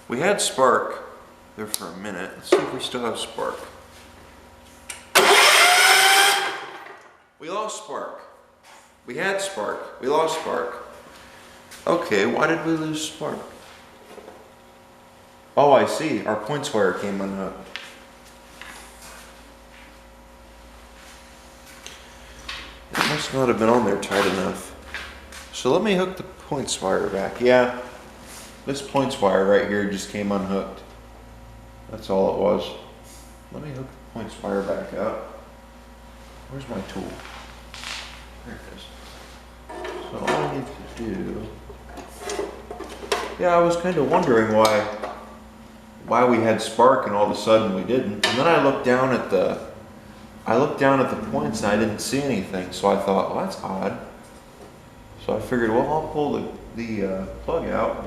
We had spark there for a minute. Let's see if we still have spark. We lost spark. We had spark. We lost spark. Okay, why did we lose spark? Oh, I see. Our points wire came unhooked. It must not have been on there tight enough. So let me hook the points wire back. Yeah. This points wire right here just came unhooked. That's all it was. Let me hook the points wire back up. Where's my tool? There it is. So all I need to do... Yeah, I was kind of wondering why we had spark and all of a sudden we didn't. And then I looked down at the points and I didn't see anything. So I thought, well, that's odd. So I figured, well, I'll pull the plug out.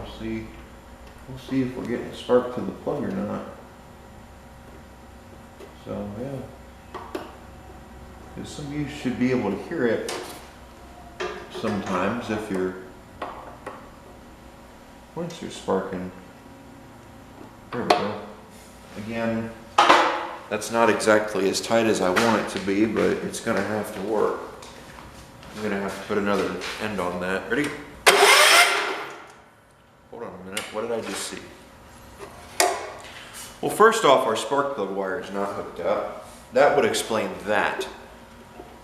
We'll We'll see if we're getting a spark to the plug or not. So yeah, because some of you should be able to hear it sometimes if your points are sparking. There we go. Again, that's not exactly as tight as I want it to be, but it's going to have to work. I'm going to have to put another end on that. Ready? Hold on a minute. What did I just see? Well, first off, our spark plug wire is not hooked up. That would explain that.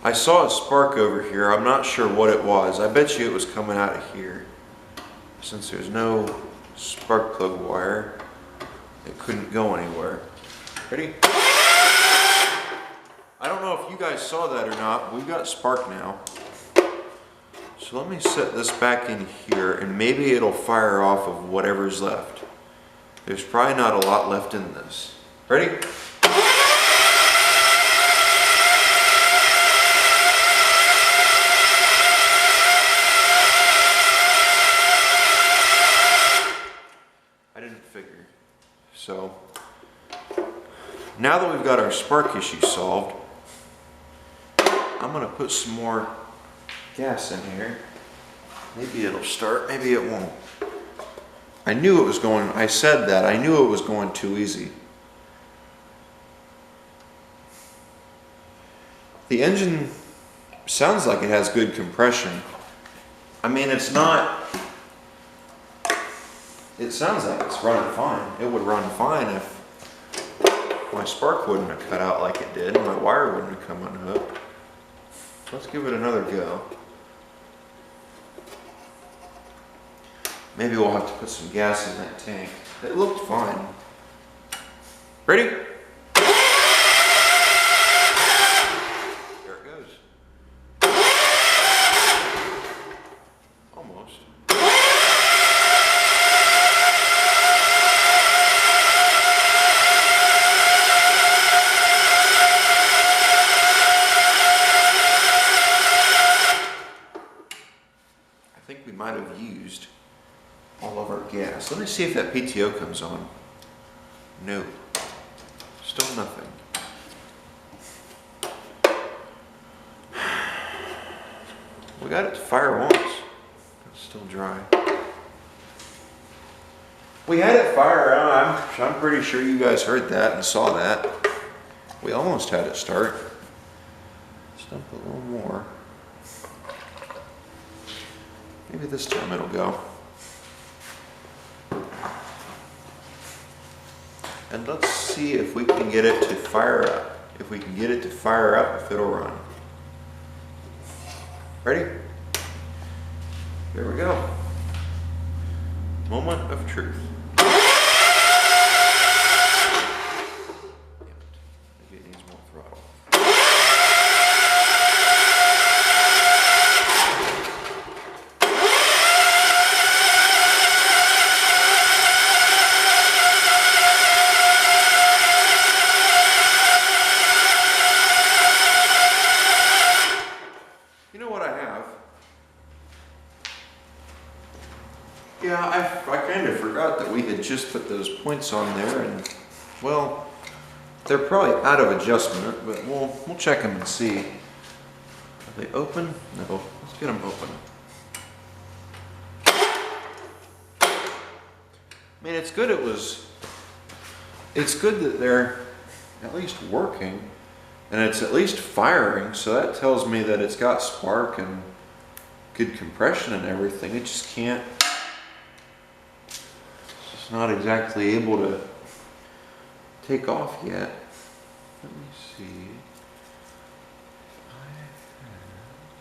I saw a spark over here. I'm not sure what it was. I bet you it was coming out of here. Since there's no spark plug wire, it couldn't go anywhere. Ready? I don't know if you guys saw that or not. We've got spark now. So let me set this back in here and maybe it'll fire off of whatever's left. There's probably not a lot left in this. Ready? I didn't figure. So now that we've got our spark issue solved, I'm going to put some more gas in here. Maybe it'll start, maybe it won't. I knew it was going, I said that, I knew it was going too easy. The engine sounds like it has good compression. I mean, it's not, it sounds like it's running fine. It would run fine if my spark wouldn't have cut out like it did and my wire wouldn't have come unhooked. Let's give it another go. Maybe we'll have to put some gas in that tank. It looked fine. Ready? There it goes. Almost. I think we might have used all of our gas. Let me see if that PTO comes on. No. Still nothing. We got it to fire once. It's still dry. We had it fire. I'm pretty sure you guys heard that and saw that. We almost had it start. Stump a little more. Maybe this time it'll go. And let's see if we can get it to fire up. If we can get it to fire up, if it'll run. Ready? Here we go. Moment of truth. Maybe it needs more throttle. Yeah, I kind of forgot that we had just put those points on there, and well, they're probably out of adjustment, but we'll check them and see. Are they open? No, let's get them open. I mean, it's good it's good that they're at least working, and it's at least firing, so that tells me that it's got spark and good compression and everything. It just can't. Not exactly able to take off yet. Let me see.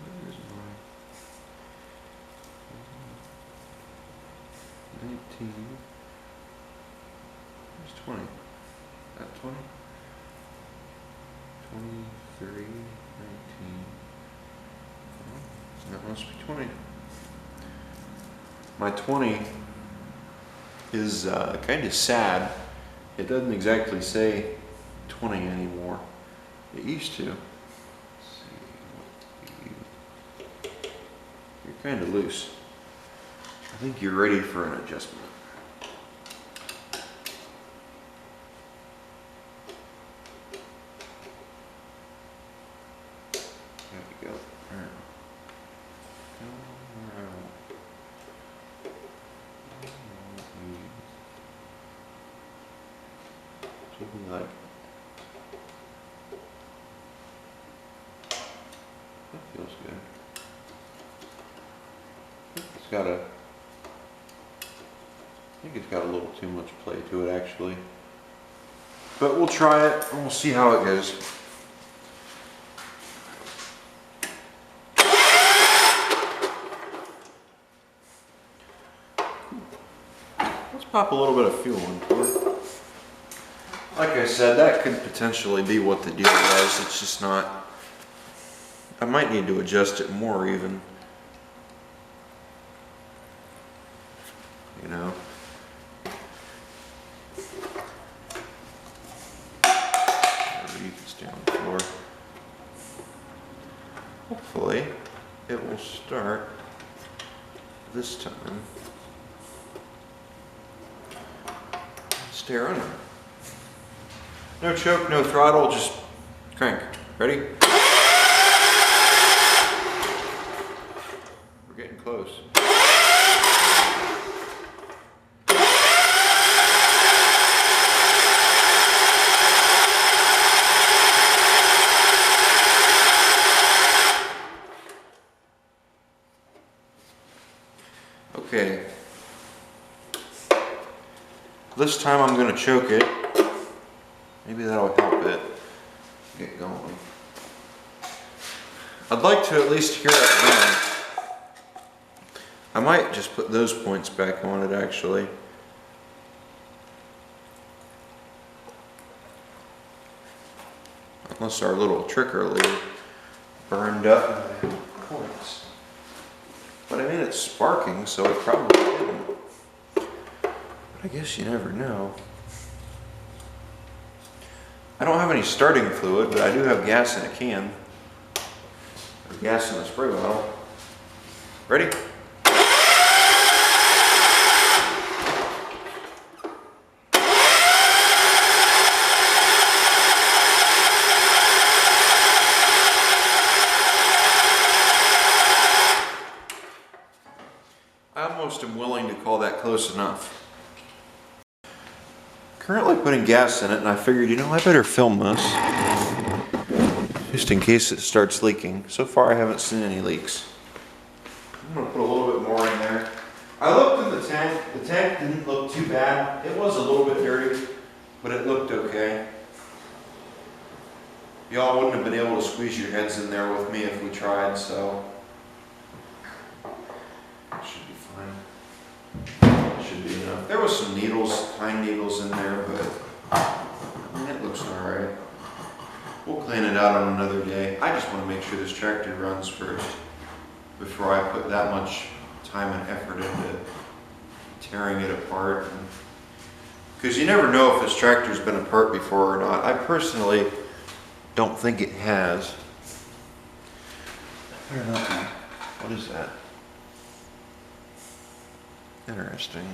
Where is my 19? Where's 20? That 20? 23, 19. Oh, that must be 20. My 20 is kind of sad. It doesn't exactly say 20 anymore. It used to. Let's see. You're kind of loose. I think you're ready for an adjustment. There we go. Alright. Something like that feels good. It's got a I think it's got a little too much play to it actually. But we'll try it and we'll see how it goes. Let's pop a little bit of fuel into it. Like I said, that could potentially be what the deal was. It's just not. I might need to adjust it more even. You know. You can stay on the floor. Hopefully, it will start this time. Stay running. No choke, no throttle, just crank. Ready? We're getting close. Okay. This time I'm going to choke it. Maybe that'll help it get going. I'd like to at least hear it run. I might just put those points back on it actually. Unless our little trick earlier burned up my points. But I mean it's sparking, so it probably didn't. But I guess you never know. I don't have any starting fluid, but I do have gas in a can. Or gas in a spray bottle. Ready? I almost am willing to call that close enough. Currently putting gas in it, and I figured, you know, I better film this just in case it starts leaking. So far I haven't seen any leaks. I'm going to put a little bit more in there. I looked in the tank. The tank didn't look too bad. It was a little bit dirty, but it looked okay. Y'all wouldn't have been able to squeeze your heads in there with me if we tried, so it should be fine. Should be enough. There was some needles, pine needles in there, but I mean, it looks alright. We'll clean it out on another day. I just want to make sure this tractor runs first before I put that much time and effort into tearing it apart. Because you never know if this tractor's been apart before or not. I personally don't think it has. I don't know. What is that? Interesting.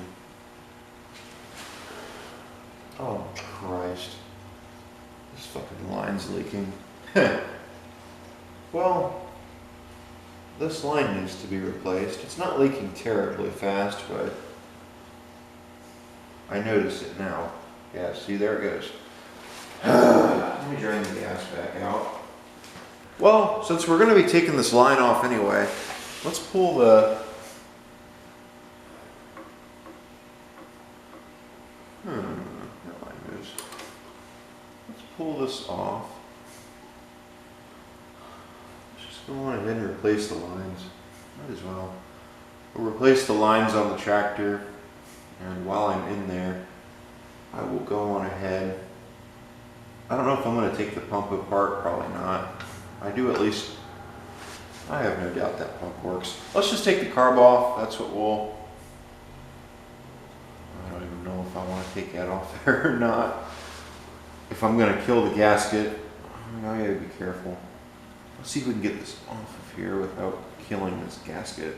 Oh Christ. This fucking line's leaking. Well, this line needs to be replaced. It's not leaking terribly fast, but I notice it now. Yeah, see, there it goes. Let me drain the gas back out. Well, since we're going to be taking this line off anyway, let's pull the that line moves. Let's pull this off. Let's just go on ahead and replace the lines. Might as well. We'll replace the lines on the tractor, and while I'm in there, I will go on ahead. I don't know if I'm going to take the pump apart, probably not. I do at least, I have no doubt that pump works. Let's just take the carb off, that's what we'll, I don't even know if I want to take that off there or not. If I'm going to kill the gasket, I gotta be careful. Let's see if we can get this off of here without killing this gasket.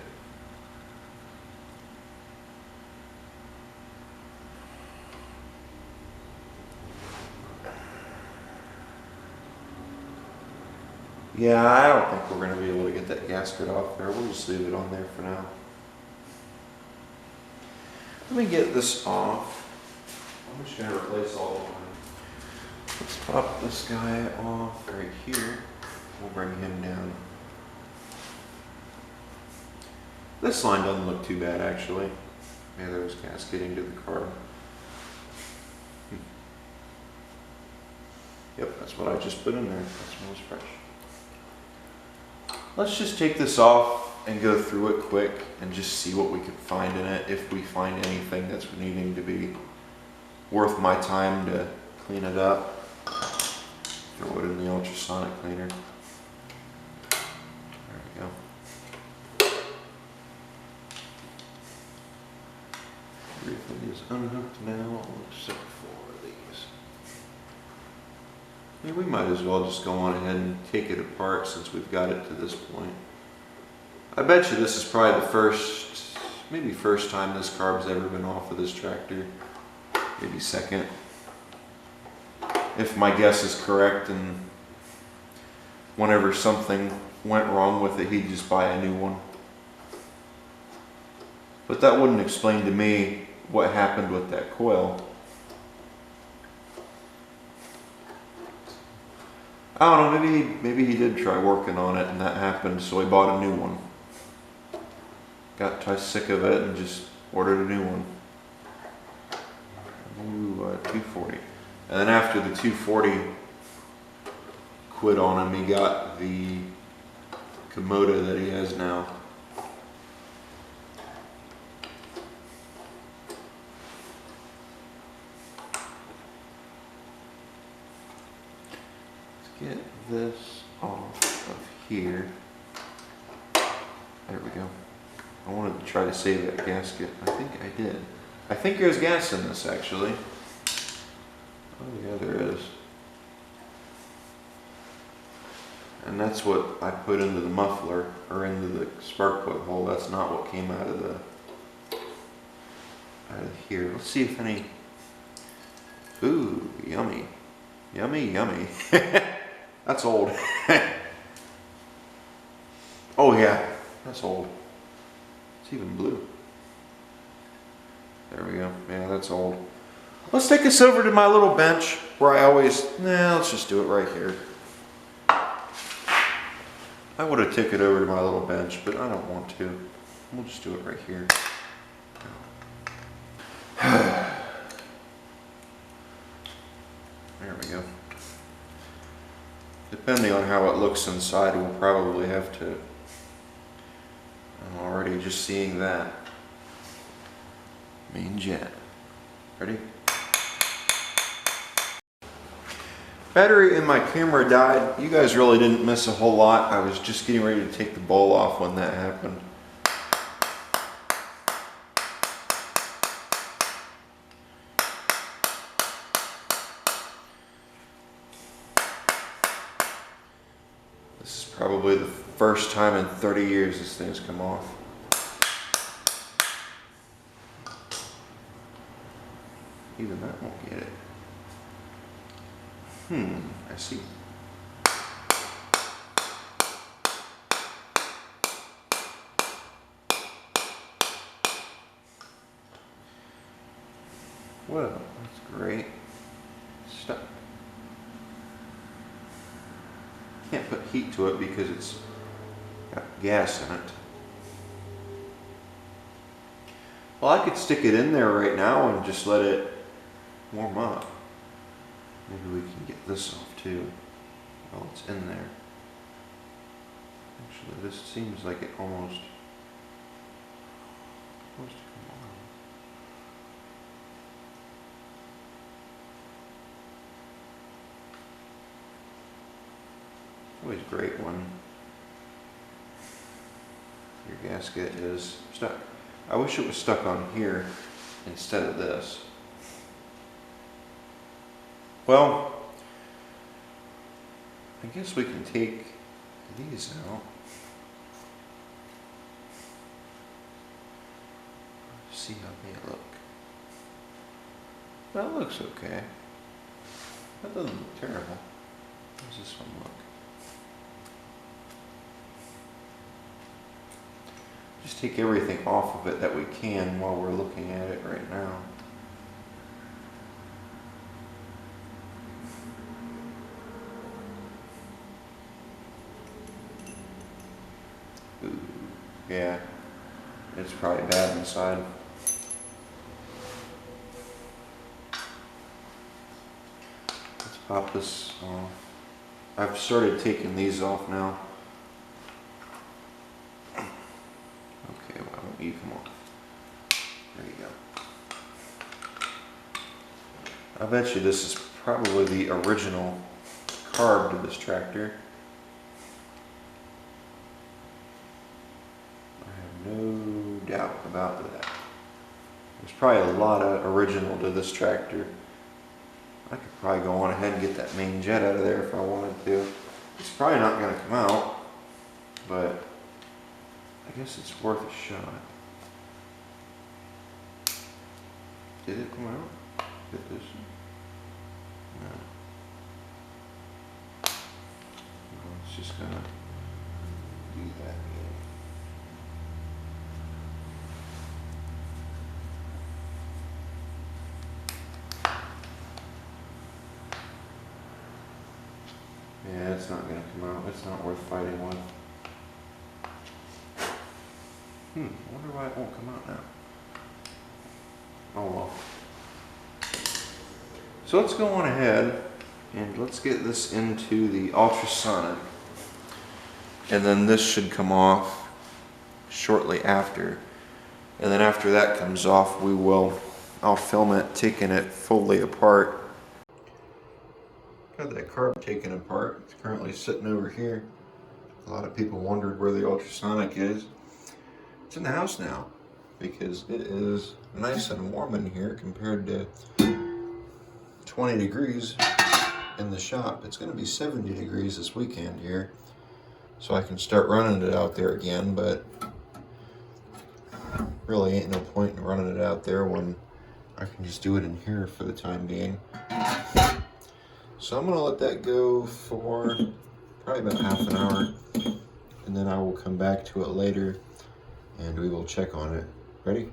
Yeah, I don't think we're going to be able to get that gasket off there. We'll just leave it on there for now. Let me get this off. I'm just going to replace all of them. Let's pop this guy off right here. We'll bring him down. This line doesn't look too bad, actually. Yeah, there was gas getting to the car. Yep, that's what I just put in there. That smells fresh. Let's just take this off and go through it quick and just see what we can find in it. If we find anything that's needing to be worth my time to clean it up. Throw it in the ultrasonic cleaner. There we go. Everything is unhooked now except for these. Yeah, we might as well just go on ahead and take it apart since we've got it to this point. I bet you this is probably the first time this carb's ever been off of this tractor. Maybe second. If my guess is correct, and whenever something went wrong with it, he'd just buy a new one. But that wouldn't explain to me what happened with that coil. I don't know, maybe he did try working on it and that happened, so he bought a new one. Got sick of it and just ordered a new one. Ooh, 240. And then after the 240 quit on him, he got the Komodo that he has now. Let's get this off of here. There we go. I wanted to try to save that gasket. I think I did. I think there's gas in this actually. Oh yeah, there is. And that's what I put into the muffler, or into the spark plug hole. That's not what came out of here. Let's see if any. Ooh, yummy. Yummy, yummy. That's old. Oh yeah, that's old. It's even blue. There we go. Yeah, that's old. Let's take us over to my little bench where I always, let's just do it right here. I would have took it over to my little bench, but I don't want to. We'll just do it right here. There we go. Depending on how it looks inside, we'll probably have to. I'm already just seeing that. Main jet. Ready? Battery in my camera died. You guys really didn't miss a whole lot. I was just getting ready to take the bowl off when that happened. This is probably the first time in 30 years this thing's come off. Even that won't get it. I see. Well, that's great. Stuck. Can't put heat to it because it's got gas in it. Well, I could stick it in there right now and just let it warm up. Maybe we can get this off too while it's in there. Actually, this seems like it almost supposed to come on. Always great when your gasket is stuck. I wish it was stuck on here instead of this. Well, I guess we can take these out. See how they look. That looks okay. That doesn't look terrible. How does this one look? just take everything off of it that we can while we're looking at it right now. Ooh, yeah, it's probably bad inside. Let's pop this off. I've started taking these off now. Okay, why don't you come off? There you go. I bet you this is probably the original carb to this tractor. I have no doubt about that. There's probably a lot of original to this tractor. I could probably go on ahead and get that main jet out of there if I wanted to. It's probably not going to come out, but I guess it's worth a shot. Did it come out? Get this. No. No, it's just going to do that again. Yeah, it's not going to come out. It's not worth fighting with. I wonder why it won't come out now. Oh well. So let's go on ahead and let's get this into the ultrasonic. And then this should come off shortly after. And then after that comes off, I'll film it taking it fully apart. Got that carb taken apart. It's currently sitting over here. A lot of people wondered where the ultrasonic is. It's in the house now because it is nice and warm in here compared to 20 degrees in the shop. It's going to be 70 degrees this weekend here, so I can start running it out there again, but really ain't no point in running it out there when I can just do it in here for the time being. So I'm going to let that go for probably about half an hour, and then I will come back to it later and we will check on it. Ready?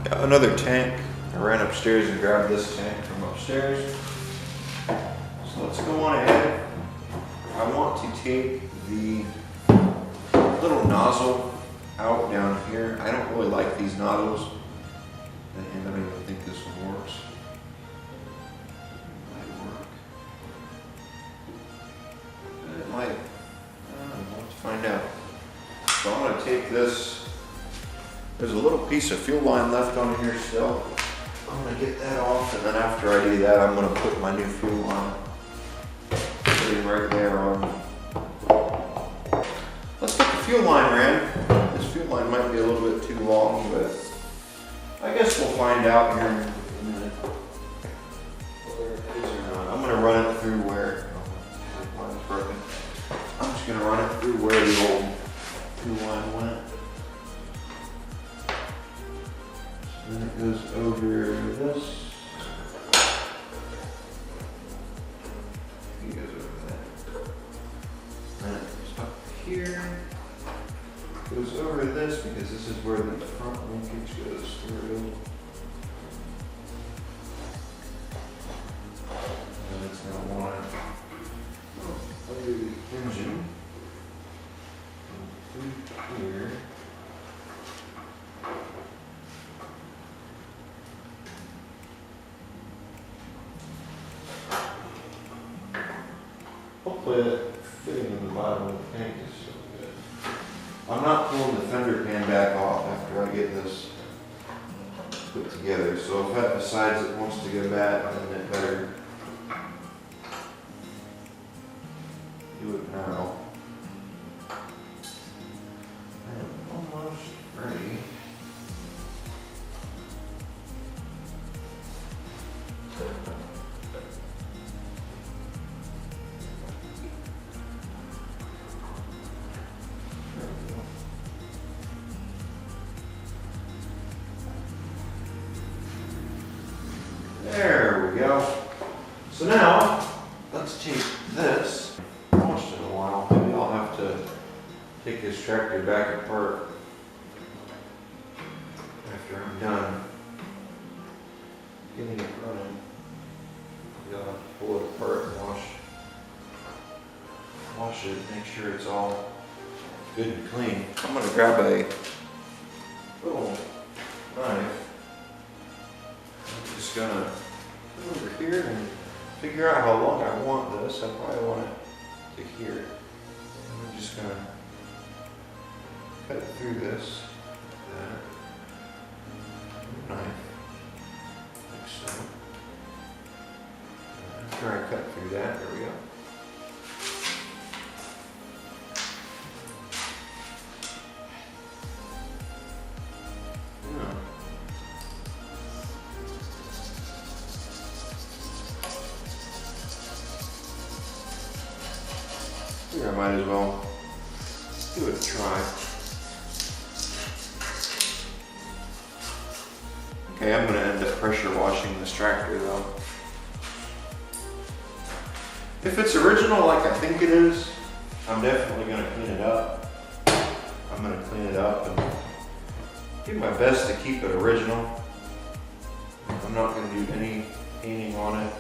Got another tank. I ran upstairs and grabbed this tank from upstairs. So let's go on ahead. I want to take the little nozzle out down here. I don't really like these nozzles, and I don't even think this one works. It might work. It might. We'll have to find out. So I'm going to take this. There's a little piece of fuel line left on here still. I'm going to get that off, and then after I do that, I'm going to put my new fuel line right there on. Let's get the fuel line ran. This fuel line might be a little bit too long, but I guess we'll find out here in a minute whether it is or not. I'm going to run it through where, line's broken. I'm just going to run it through where the old fuel line went. Then it goes over this. It goes over that. Then it goes up here. Goes over this because this is where the front linkage goes through. And it's going to want to under the engine. Through here. fitting in the bottom of the tank is so good. I'm not pulling the fender pan back off after I get this put together, so if that decides it wants to go bad, then it better do it now. I'm almost ready. There we go. So now, let's take this. I haven't washed it in a while. Maybe I'll have to take this tractor back apart after I'm done getting it running. I'll have to pull it apart and wash it, make sure it's all good and clean. I'm going to grab a little knife. I'm just going to go over here and figure out how long I want this. I probably want it to here. I'm just going to cut through this, knife, like so. After I cut through that, there we go. I might as well give it a try. Okay, I'm going to end up pressure washing this tractor though. If it's original like I think it is, I'm definitely going to clean it up. I'm going to clean it up and do my best to keep it original. I'm not going to do any painting on it.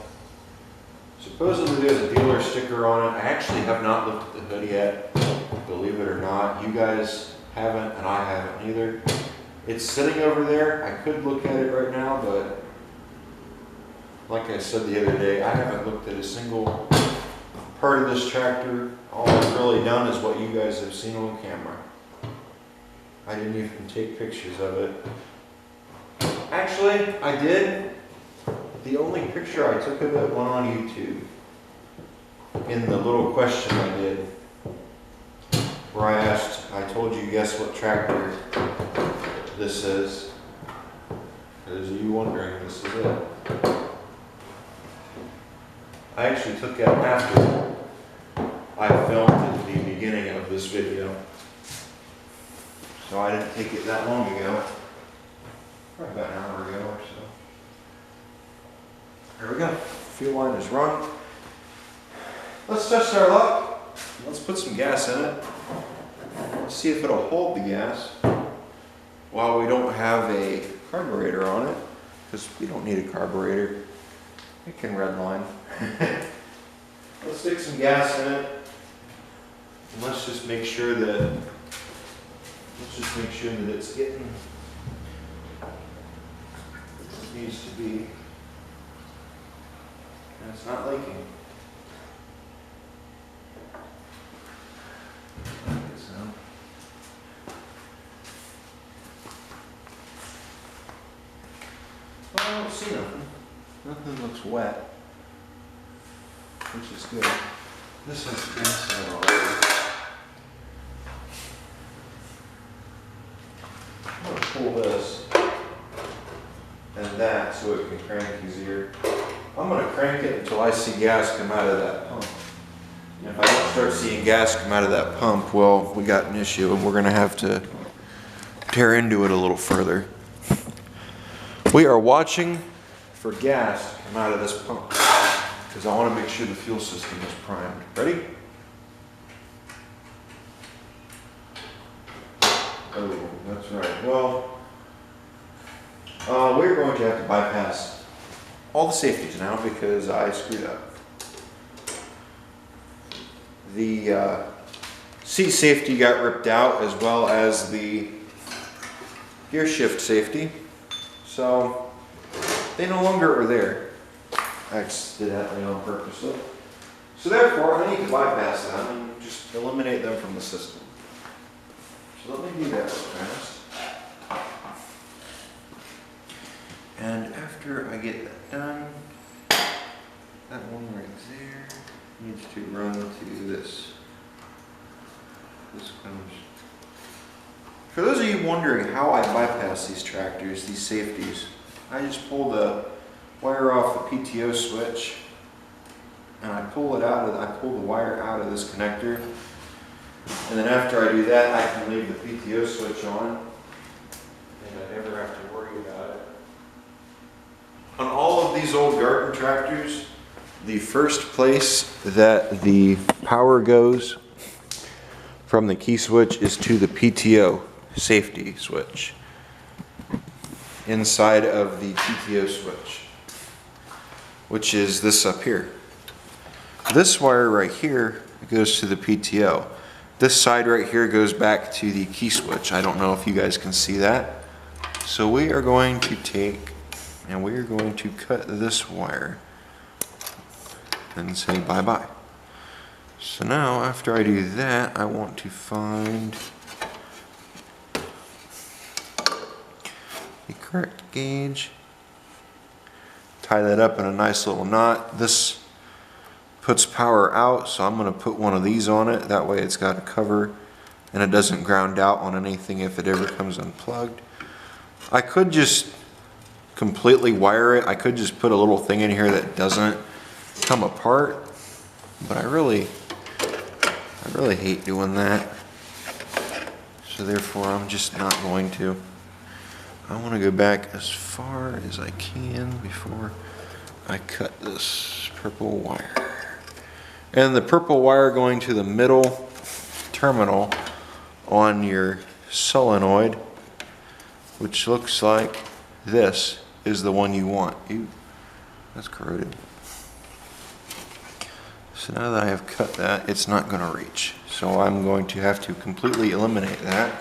Supposedly there's a dealer sticker on it. I actually have not looked at the hood yet, believe it or not. You guys haven't, and I haven't either. It's sitting over there. I could look at it right now, but like I said the other day, I haven't looked at a single part of this tractor. All I've really done is what you guys have seen on camera. I didn't even take pictures of it. Actually, I did. The only picture I took of it went on YouTube. In the little question I did, where I told you guess what tractor this is. For those of you wondering, this is it. I actually took it after I filmed at the beginning of this video. So I didn't take it that long ago. Probably about an hour ago or so. There we go. Fuel line is run. Let's test our luck. Let's put some gas in it. Let's see if it'll hold the gas while we don't have a carburetor on it, because we don't need a carburetor. It can redline. Let's stick some gas in it. And let's just make sure that it's getting it needs to be. And it's not leaking. Well, I don't see nothing. Nothing looks wet, which is good. This has gas in it already. I'm going to pull this and that so it can crank easier. I'm going to crank it until I see gas come out of that pump. And if I don't start seeing gas come out of that pump, well, we got an issue and we're going to have to tear into it a little further. We are watching for gas to come out of this pump because I want to make sure the fuel system is primed. Ready? Oh, that's right. Well, we're going to have to bypass all the safeties now because I screwed up. The seat safety got ripped out as well as the gear shift safety. So they no longer are there. Accidentally on purpose. So So therefore, I need to bypass them and just eliminate them from the system. So let me do that real fast. And after I get that done, that one right there needs to run to this. This comes. For those of you wondering how I bypass these tractors, these safeties, I just pull the wire off the PTO switch, and I pull the wire out of this connector, and then after I do that, I can leave the PTO switch on, and I never have to worry about it. On all of these old garden tractors, the first place that the power goes from the key switch is to the PTO safety switch inside of the PTO switch, which is this up here. This wire right here goes to the PTO. This side right here goes back to the key switch. I don't know if you guys can see that. So we are going to take and we are going to cut this wire and say bye-bye. So now after I do that, I want to find the correct gauge, tie that up in a nice little knot. This puts power out, so I'm going to put one of these on it. That way it's got a cover and it doesn't ground out on anything if it ever comes unplugged. I could just completely wire it. I could just put a little thing in here that doesn't come apart, but I really hate doing that. So therefore I'm just not going to. I want to go back as far as I can before I cut this purple wire. And the purple wire going to the middle terminal on your solenoid, which looks like this, is the one you want. Ew, that's corroded. So now that I have cut that, it's not going to reach. So I'm going to have to completely eliminate that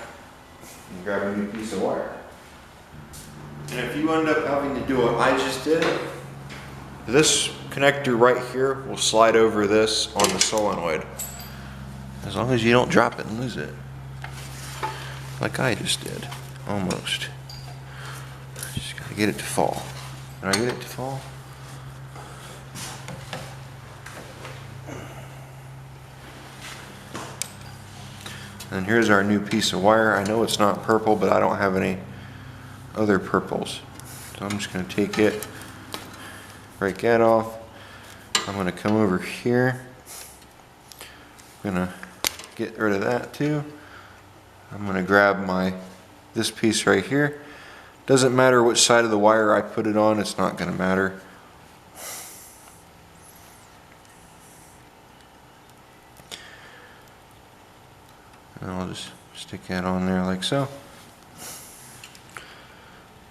and grab a new piece of wire. And if you end up having to do what I just did, this connector right here will slide over this on the solenoid. As long as you don't drop it and lose it. Like I just did. Almost. Just gotta get it to fall. Did I get it to fall? And here's our new piece of wire. I know it's not purple, but I don't have any other purples. So I'm just going to take it, break that off. I'm going to come over here. I'm going to get rid of that too. I'm going to grab this piece right here. Doesn't matter which side of the wire I put it on, it's not going to matter. And I'll just stick that on there like so.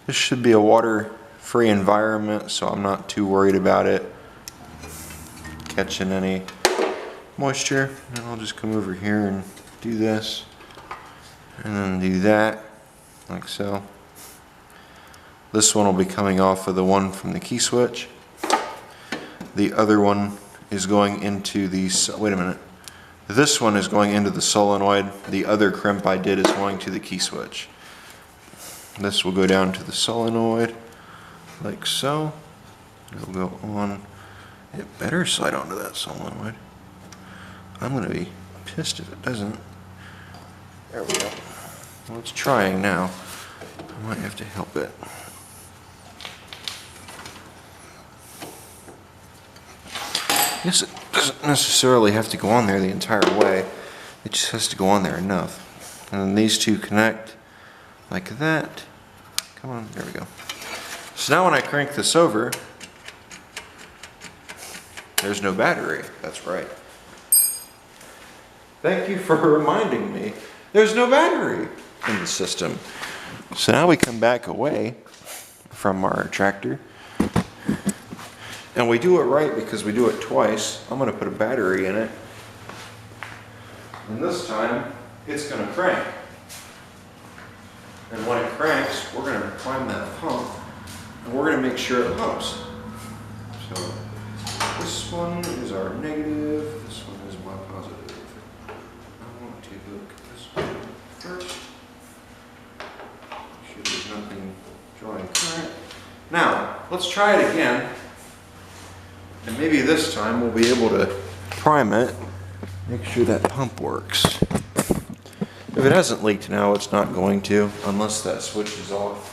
This should be a water-free environment, so I'm not too worried about it catching any moisture. And I'll just come over here and do this, and then do that, like so. This one will be coming off of the one from the key switch. The other one is going into the, wait a minute. This one is going into the solenoid. The other crimp I did is going to the key switch. This will go down to the solenoid, like so. It'll go on. It better slide onto that solenoid. I'm going to be pissed if it doesn't. There we go. Well, it's trying now. I might have to help it. I guess it doesn't necessarily have to go on there the entire way. It just has to go on there enough. And then these two connect like that. Come on, there we go. So now when I crank this over, there's no battery. That's right. Thank you for reminding me. There's no battery in the system. So now we come back away from our tractor. And we do it right because we do it twice. I'm going to put a battery in it. And this time, it's going to crank. And when it cranks, we're going to climb that pump. And we're going to make sure it pumps. So This one is our negative, this one is my positive. I want to hook this one first. Make sure there's nothing drawing current. Now, let's try it again. And maybe this time we'll be able to prime it, make sure that pump works. If it hasn't leaked now, it's not going to, unless that switch is off.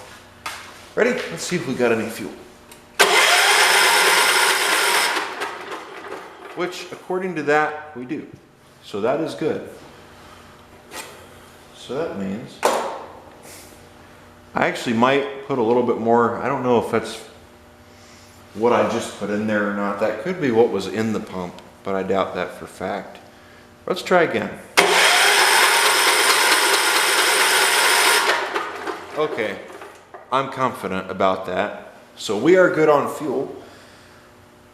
Ready? Let's see if we got any fuel. Which, according to that, we do. So that is good. So that means I actually might put a little bit more. I don't know if that's what I just put in there or not. That could be what was in the pump, but I doubt that for fact. Let's try again. Okay, I'm confident about that. So we are good on fuel.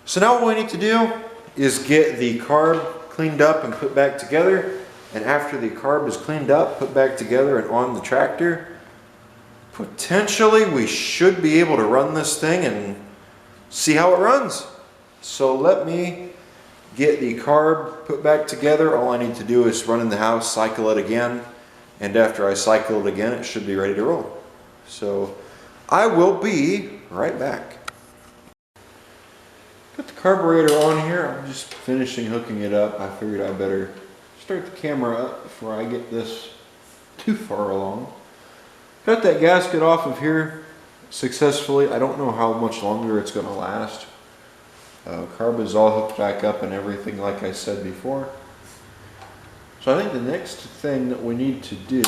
So now what we need to do is get the carb cleaned up and put back together. And after the carb is cleaned up, put back together and on the tractor, potentially we should be able to run this thing and see how it runs. So let me get the carb put back together. All I need to do is run in the house, cycle it again. And after I cycle it again, it should be ready to roll. So I will be right back. Got the carburetor on here. I'm just finishing hooking it up. I figured I better start the camera up before I get this too far along. Got that gasket off of here successfully. I don't know how much longer it's going to last. Carb is all hooked back up and everything like I said before. So I think the next thing that we need to do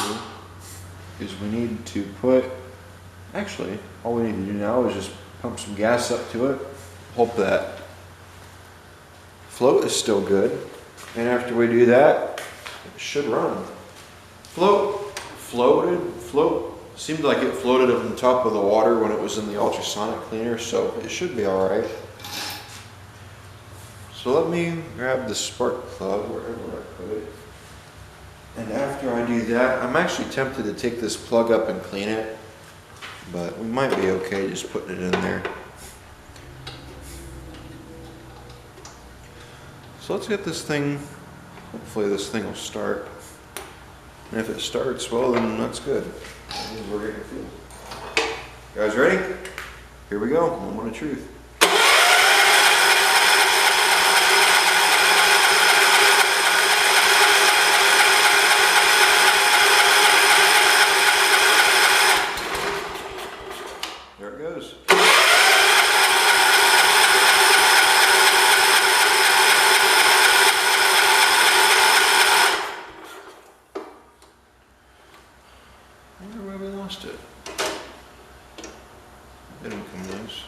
is we need to put, actually all we need to do now is just pump some gas up to it. Hope that float is still good. And after we do that, it should run. Float. Seemed like it floated on top of the water when it was in the ultrasonic cleaner, so it should be all right. So let me grab the spark plug wherever I put it. And after I do that, I'm actually tempted to take this plug up and clean it, but we might be okay just putting it in there. So let's get this thing, hopefully this thing will start. And if it starts, well then that's good. That means we're getting fuel. You guys ready? Here we go, moment of truth. There it goes. I wonder where we lost it. It didn't come loose.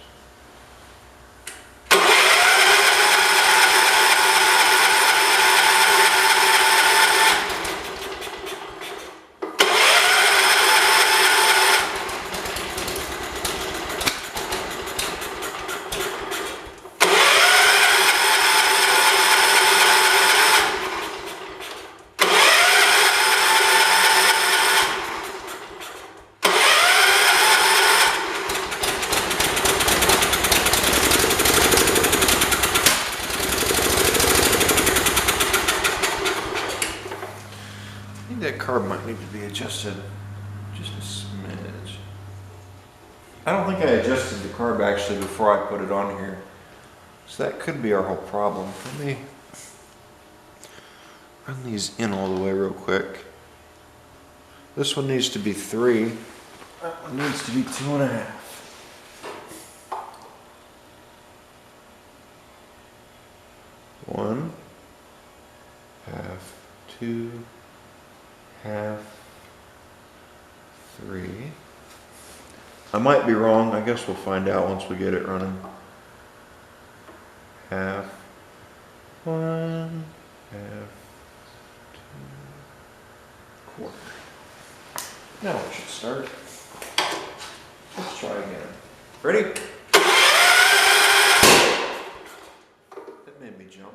That carb might need to be adjusted just a smidge. I don't think I adjusted the carb actually before I put it on here. So that could be our whole problem. Let me run these in all the way real quick. This one needs to be 3. That one needs to be 2.5. One, half, 2, half, 3. I might be wrong. I guess we'll find out once we get it running. Half, 1, half, 2, 1/4. Now it should start. Let's try again. Ready? That made me jump.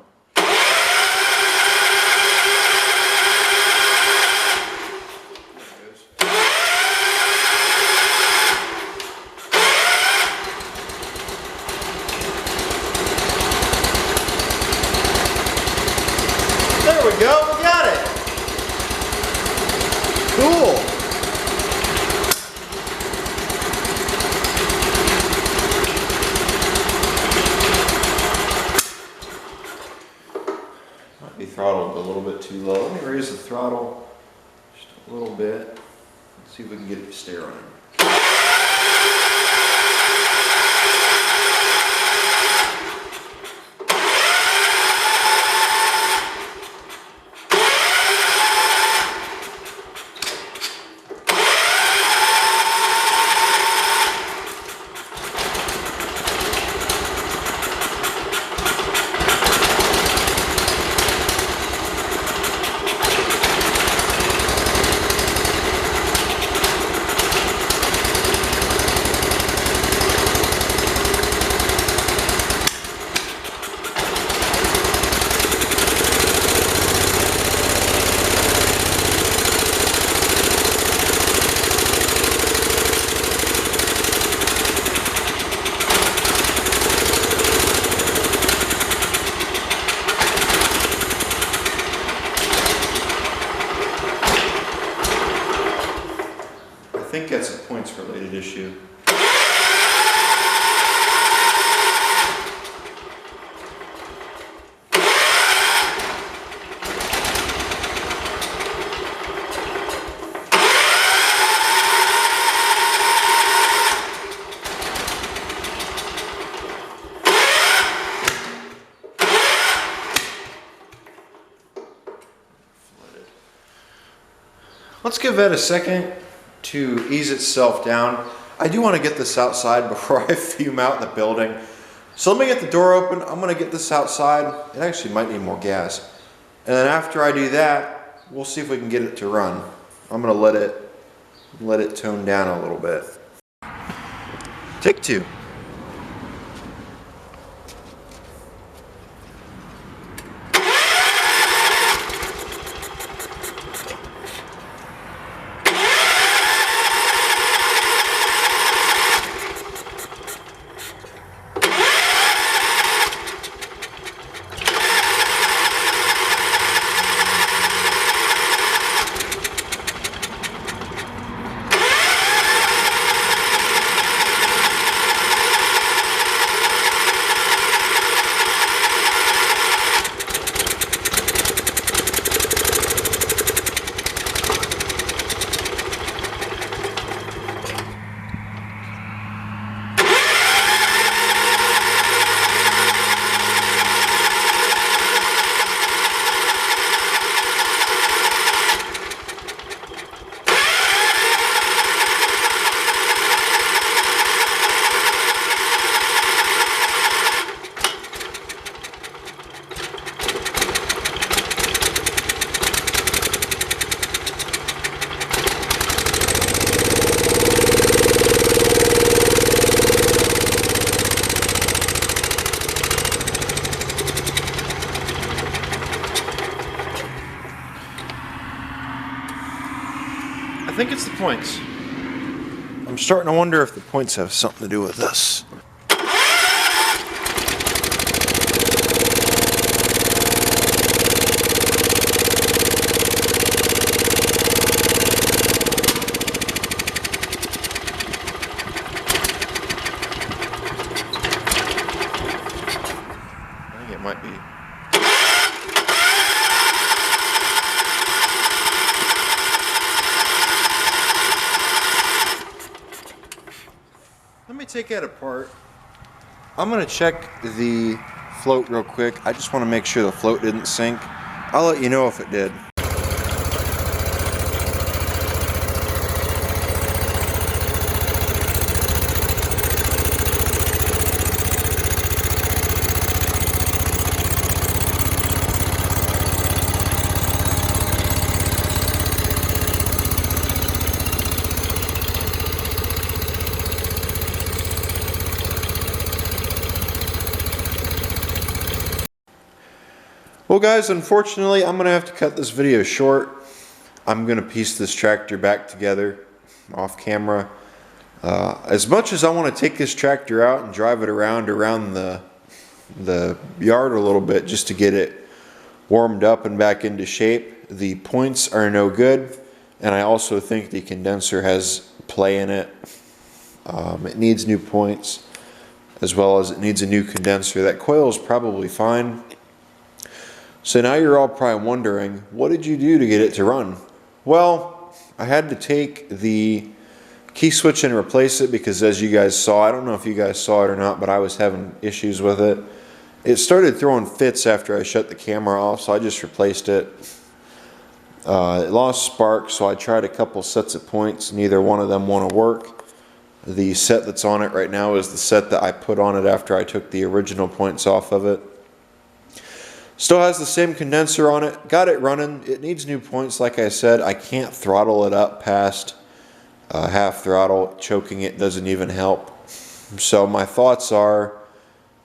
a little bit too low. Let me raise the throttle just a little bit. Let's see if we can get it to stay running. I think that's a points related issue. Let's give that a second to ease itself down. I do want to get this outside before I fume out the building. So let me get the door open. I'm going to get this outside. It actually might need more gas. And then after I do that, we'll see if we can get it to run. I'm going to let it tone down a little bit. Take two. I think it's the points. I'm starting to wonder if the points have something to do with this. I think it might be. Let me take that apart. I'm going to check the float real quick. I just want to make sure the float didn't sink. I'll let you know if it did. Well guys, unfortunately I'm going to have to cut this video short. I'm going to piece this tractor back together off camera. As much as I want to take this tractor out and drive it around the yard a little bit just to get it warmed up and back into shape, the points are no good, and I also think the condenser has play in it. It needs new points as well as it needs a new condenser. That coil is probably fine. So now you're all probably wondering, what did you do to get it to run? Well, I had to take the key switch and replace it because, as you guys saw, I don't know if you guys saw it or not, but I was having issues with it. It started throwing fits after I shut the camera off, so I just replaced it. It lost spark, so I tried a couple sets of points. Neither one of them want to work. The set that's on it right now is the set that I put on it after I took the original points off of it. Still has the same condenser on it. Got it running. It needs new points, like I said. I can't throttle it up past half throttle. Choking it doesn't even help. So my thoughts are,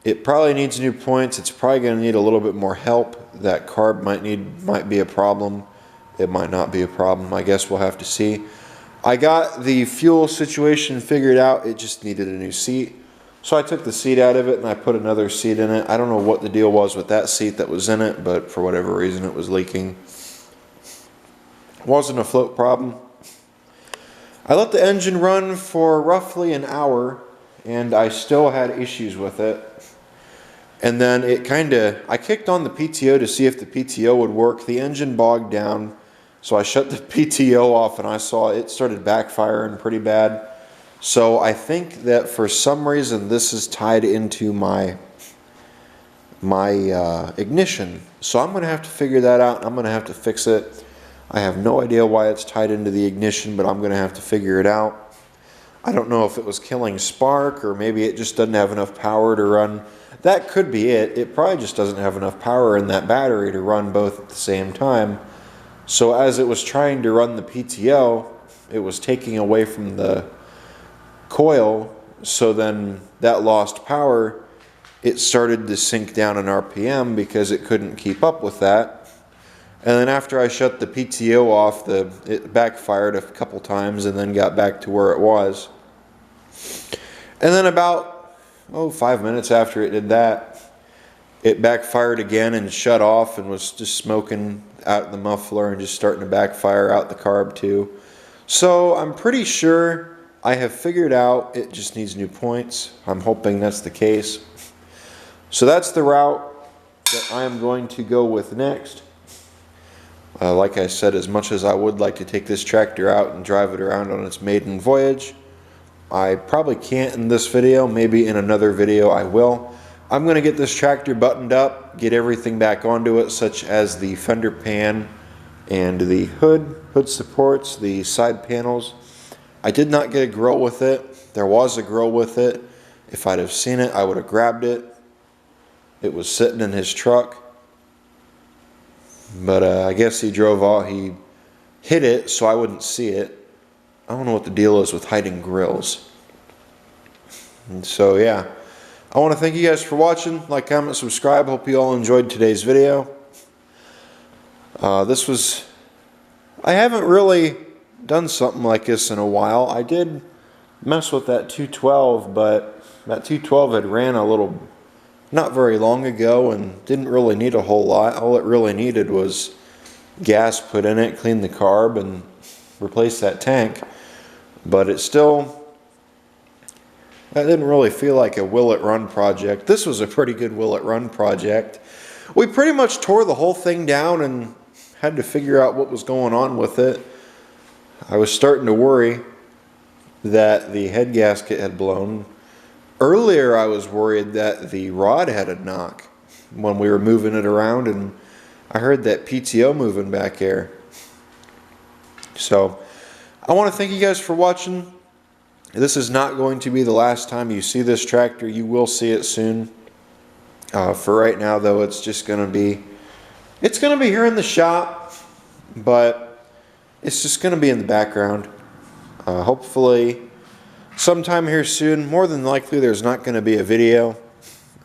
it probably needs new points. It's probably going to need a little bit more help. That carb might be a problem. It might not be a problem. I guess we'll have to see. I got the fuel situation figured out. It just needed a new seat. So I took the seat out of it and I put another seat in it. I don't know what the deal was with that seat that was in it, but for whatever reason it was leaking. Wasn't a float problem. I let the engine run for roughly an hour and I still had issues with it. And then I kicked on the PTO to see if the PTO would work. The engine bogged down, so I shut the PTO off and I saw it started backfiring pretty bad. So I think that for some reason this is tied into my ignition. So I'm going to have to figure that out. I'm going to have to fix it. I have no idea why it's tied into the ignition, but I'm going to have to figure it out. I don't know if it was killing spark or maybe it just doesn't have enough power to run. That could be it. It probably just doesn't have enough power in that battery to run both at the same time. So as it was trying to run the PTO, it was taking away from the coil, so then that lost power. It started to sink down in RPM because it couldn't keep up with that. And then after I shut the PTO off, it backfired a couple times and then got back to where it was. And then about 5 minutes after it did that, it backfired again and shut off and was just smoking out the muffler and just starting to backfire out the carb too. So I'm pretty sure I have figured out it just needs new points. I'm hoping that's the case. So that's the route that I am going to go with next. Like I said, as much as I would like to take this tractor out and drive it around on its maiden voyage, I probably can't in this video. Maybe in another video I will. I'm going to get this tractor buttoned up, get everything back onto it, such as the fender pan and the hood supports, the side panels. I did not get a grill with it. There was a grill with it. If I'd have seen it, I would have grabbed it. It was sitting in his truck. But I guess he drove off. He hit it so I wouldn't see it. I don't know what the deal is with hiding grills. And so yeah, I want to thank you guys for watching. Like, comment, subscribe. Hope you all enjoyed today's video. I haven't really done something like this in a while. I did mess with that 212, but that 212 had ran a little, not very long ago, and didn't really need a whole lot. All it really needed was gas put in it, clean the carb, and replace that tank. But it still, that didn't really feel like a will it run project. This was a pretty good will it run project. We pretty much tore the whole thing down and had to figure out what was going on with it. I was starting to worry that the head gasket had blown. Earlier I was worried that the rod had a knock when we were moving it around, and I heard that PTO moving back here. So I want to thank you guys for watching. This is not going to be the last time you see this tractor. You will see it soon. For right now though, it's going to be here in the shop, but it's just going to be in the background. Hopefully sometime here soon. More than likely there's not going to be a video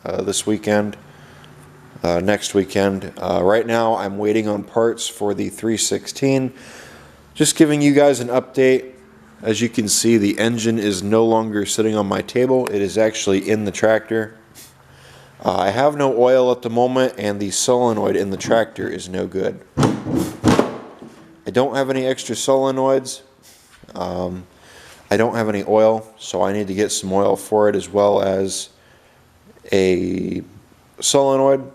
this weekend, next weekend. Right now I'm waiting on parts for the 316. Just giving you guys an update. As you can see, the engine is no longer sitting on my table. It is actually in the tractor. I have no oil at the moment, and the solenoid in the tractor is no good. I don't have any extra solenoids. I don't have any oil, so I need to get some oil for it, as well as a solenoid.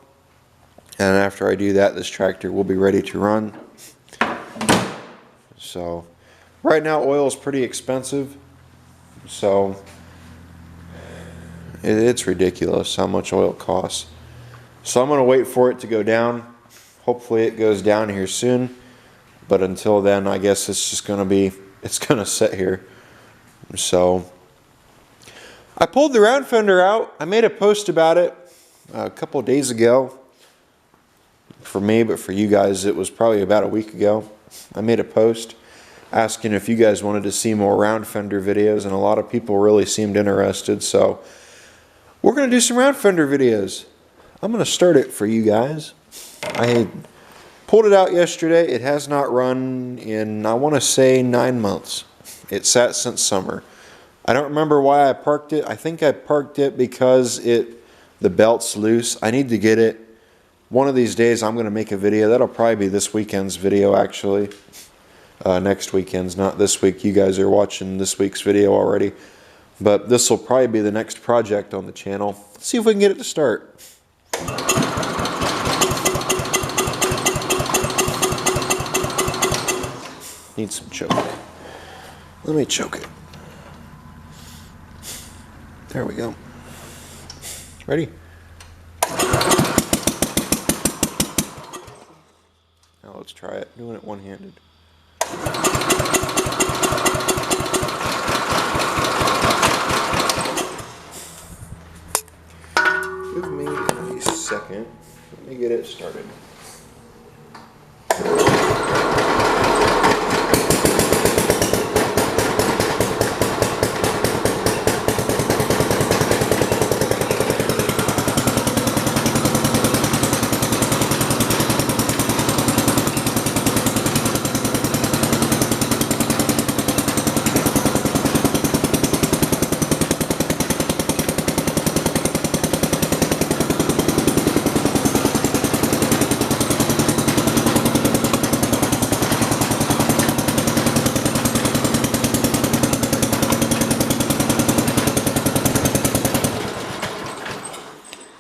And after I do that, this tractor will be ready to run. So right now oil is pretty expensive, so it's ridiculous how much oil costs. So I'm going to wait for it to go down. Hopefully it goes down here soon, but until then I guess it's just going to sit here. So I pulled the round fender out. I made a post about it a couple of days ago. For me, but for you guys it was probably about a week ago. I made a post asking if you guys wanted to see more round fender videos, and a lot of people really seemed interested, so we're going to do some round fender videos. I'm going to start it for you guys. I pulled it out yesterday. It has not run in, I want to say, 9 months. It sat since summer. I don't remember why I parked it. I think I parked it because the belt's loose. I need to get it. One of these days I'm going to make a video. That'll probably be this weekend's video, actually. Next weekend's, not this week. You guys are watching this week's video already. But this will probably be the next project on the channel. Let's see if we can get it to start. Need some choke. Let me choke it. There we go. Ready? Now let's try it. Doing it one-handed. Give me a second. Let me get it started.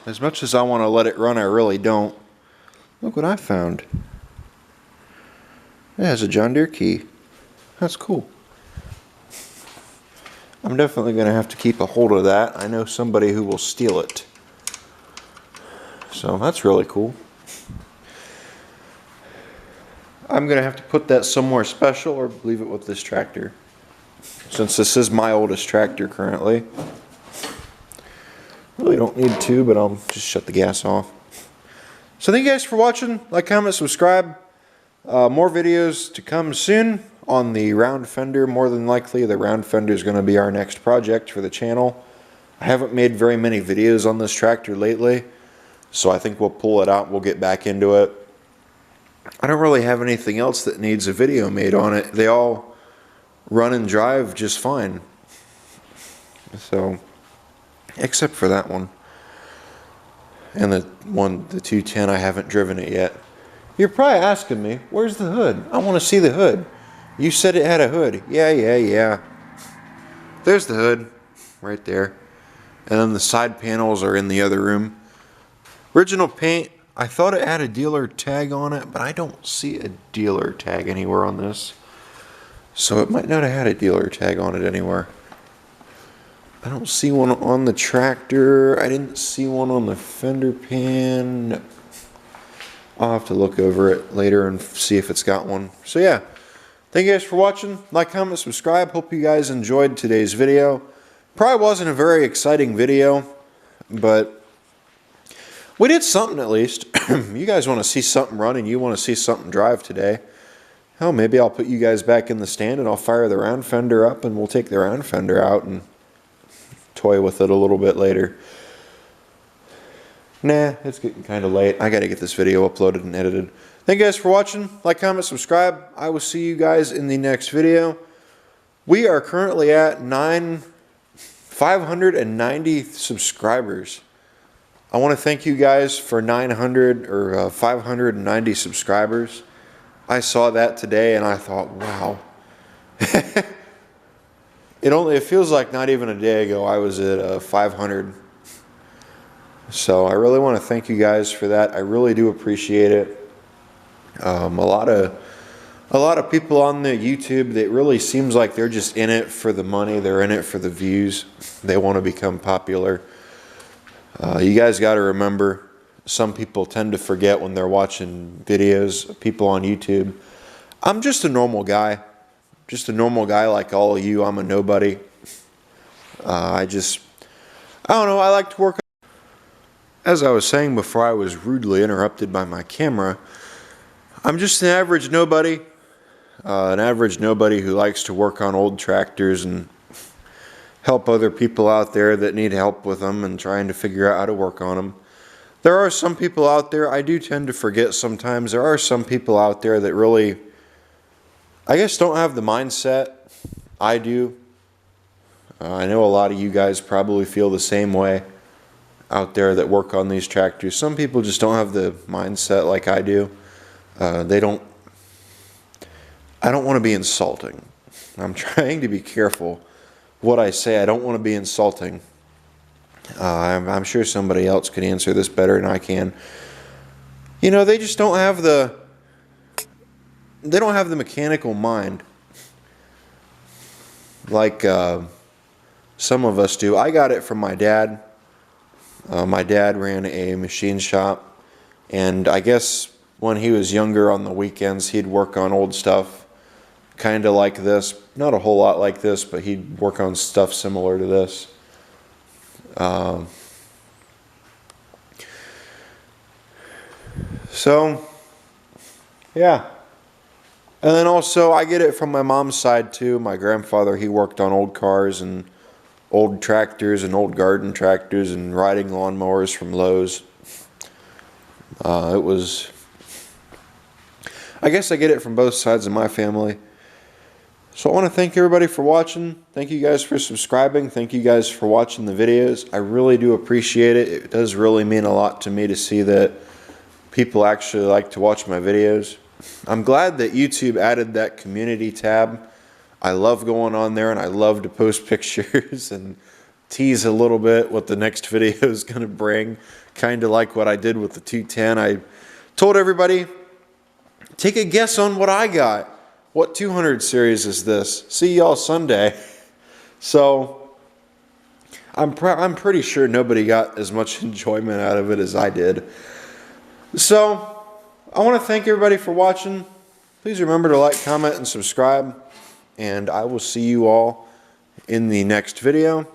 As much as I want to let it run, I really don't. Look what I found. It has a John Deere key. That's cool. I'm definitely going to have to keep a hold of that. I know somebody who will steal it. So that's really cool. I'm going to have to put that somewhere special or leave it with this tractor, since this is my oldest tractor currently. Really don't need to, but I'll just shut the gas off. So thank you guys for watching. Like, comment, subscribe. More videos to come soon on the round fender. More than likely the round fender is going to be our next project for the channel. I haven't made very many videos on this tractor lately, so I think we'll pull it out and we'll get back into it. I don't really have anything else that needs a video made on it. They all run and drive just fine. So, except for that one. And the 210, I haven't driven it yet. You're probably asking me, where's the hood? I want to see the hood. You said it had a hood. Yeah. There's the hood, right there. And then the side panels are in the other room. Original paint, I thought it had a dealer tag on it, but I don't see a dealer tag anywhere on this. So it might not have had a dealer tag on it anywhere. I don't see one on the tractor. I didn't see one on the fender pan. No. I'll have to look over it later and see if it's got one. So yeah, thank you guys for watching. Like, comment, subscribe. Hope you guys enjoyed today's video. Probably wasn't a very exciting video, but we did something at least. You guys want to see something run and you want to see something drive today. Hell, maybe I'll put you guys back in the stand and I'll fire the round fender up and we'll take the round fender out and toy with it a little bit later. Nah, it's getting kind of late. I gotta get this video uploaded and edited. Thank you guys for watching. Like, comment, subscribe. I will see you guys in the next video. We are currently at 590 subscribers. I want to thank you guys for 590 subscribers. I saw that today and I thought, wow. It feels like not even a day ago I was at 500. So I really want to thank you guys for that. I really do appreciate it. A lot of people on the YouTube that really seems like they're just in it for the money. They're in it for the views. They want to become popular. You guys got to remember, some people tend to forget when they're watching videos of people on YouTube. I'm just a normal guy. Just a normal guy like all of you. I'm a nobody. I don't know. I like to work. As I was saying before I was rudely interrupted by my camera, I'm just an average nobody. An average nobody who likes to work on old tractors and help other people out there that need help with them and trying to figure out how to work on them. There are some people out there, I do tend to forget sometimes, there are some people out there that really, I guess, don't have the mindset I do. I know a lot of you guys probably feel the same way out there that work on these tractors. Some people just don't have the mindset like I do. I don't want to be insulting. I'm trying to be careful what I say. I don't want to be insulting. I'm sure somebody else could answer this better than I can. You know, they just don't have the mechanical mind like some of us do. I got it from my dad. My dad ran a machine shop, and I guess when he was younger on the weekends, he'd work on old stuff, kind of like this. Not a whole lot like this, but he'd work on stuff similar to this. So, yeah. And then also, I get it from my mom's side too. My grandfather, he worked on old cars and old tractors and old garden tractors and riding lawnmowers from Lowe's. I guess I get it from both sides of my family. So I want to thank everybody for watching. Thank you guys for subscribing. Thank you guys for watching the videos. I really do appreciate it. It does really mean a lot to me to see that people actually like to watch my videos. I'm glad that YouTube added that community tab. I love going on there, and I love to post pictures and tease a little bit what the next video is going to bring. Kind of like what I did with the 210. I told everybody, take a guess on what I got. What 200 series is this? See y'all Sunday. So I'm pretty sure nobody got as much enjoyment out of it as I did. So I want to thank everybody for watching. Please remember to like, comment, and subscribe. And I will see you all in the next video.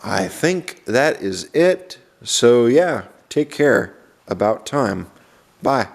I think that is it. So yeah, take care. About time. Bye.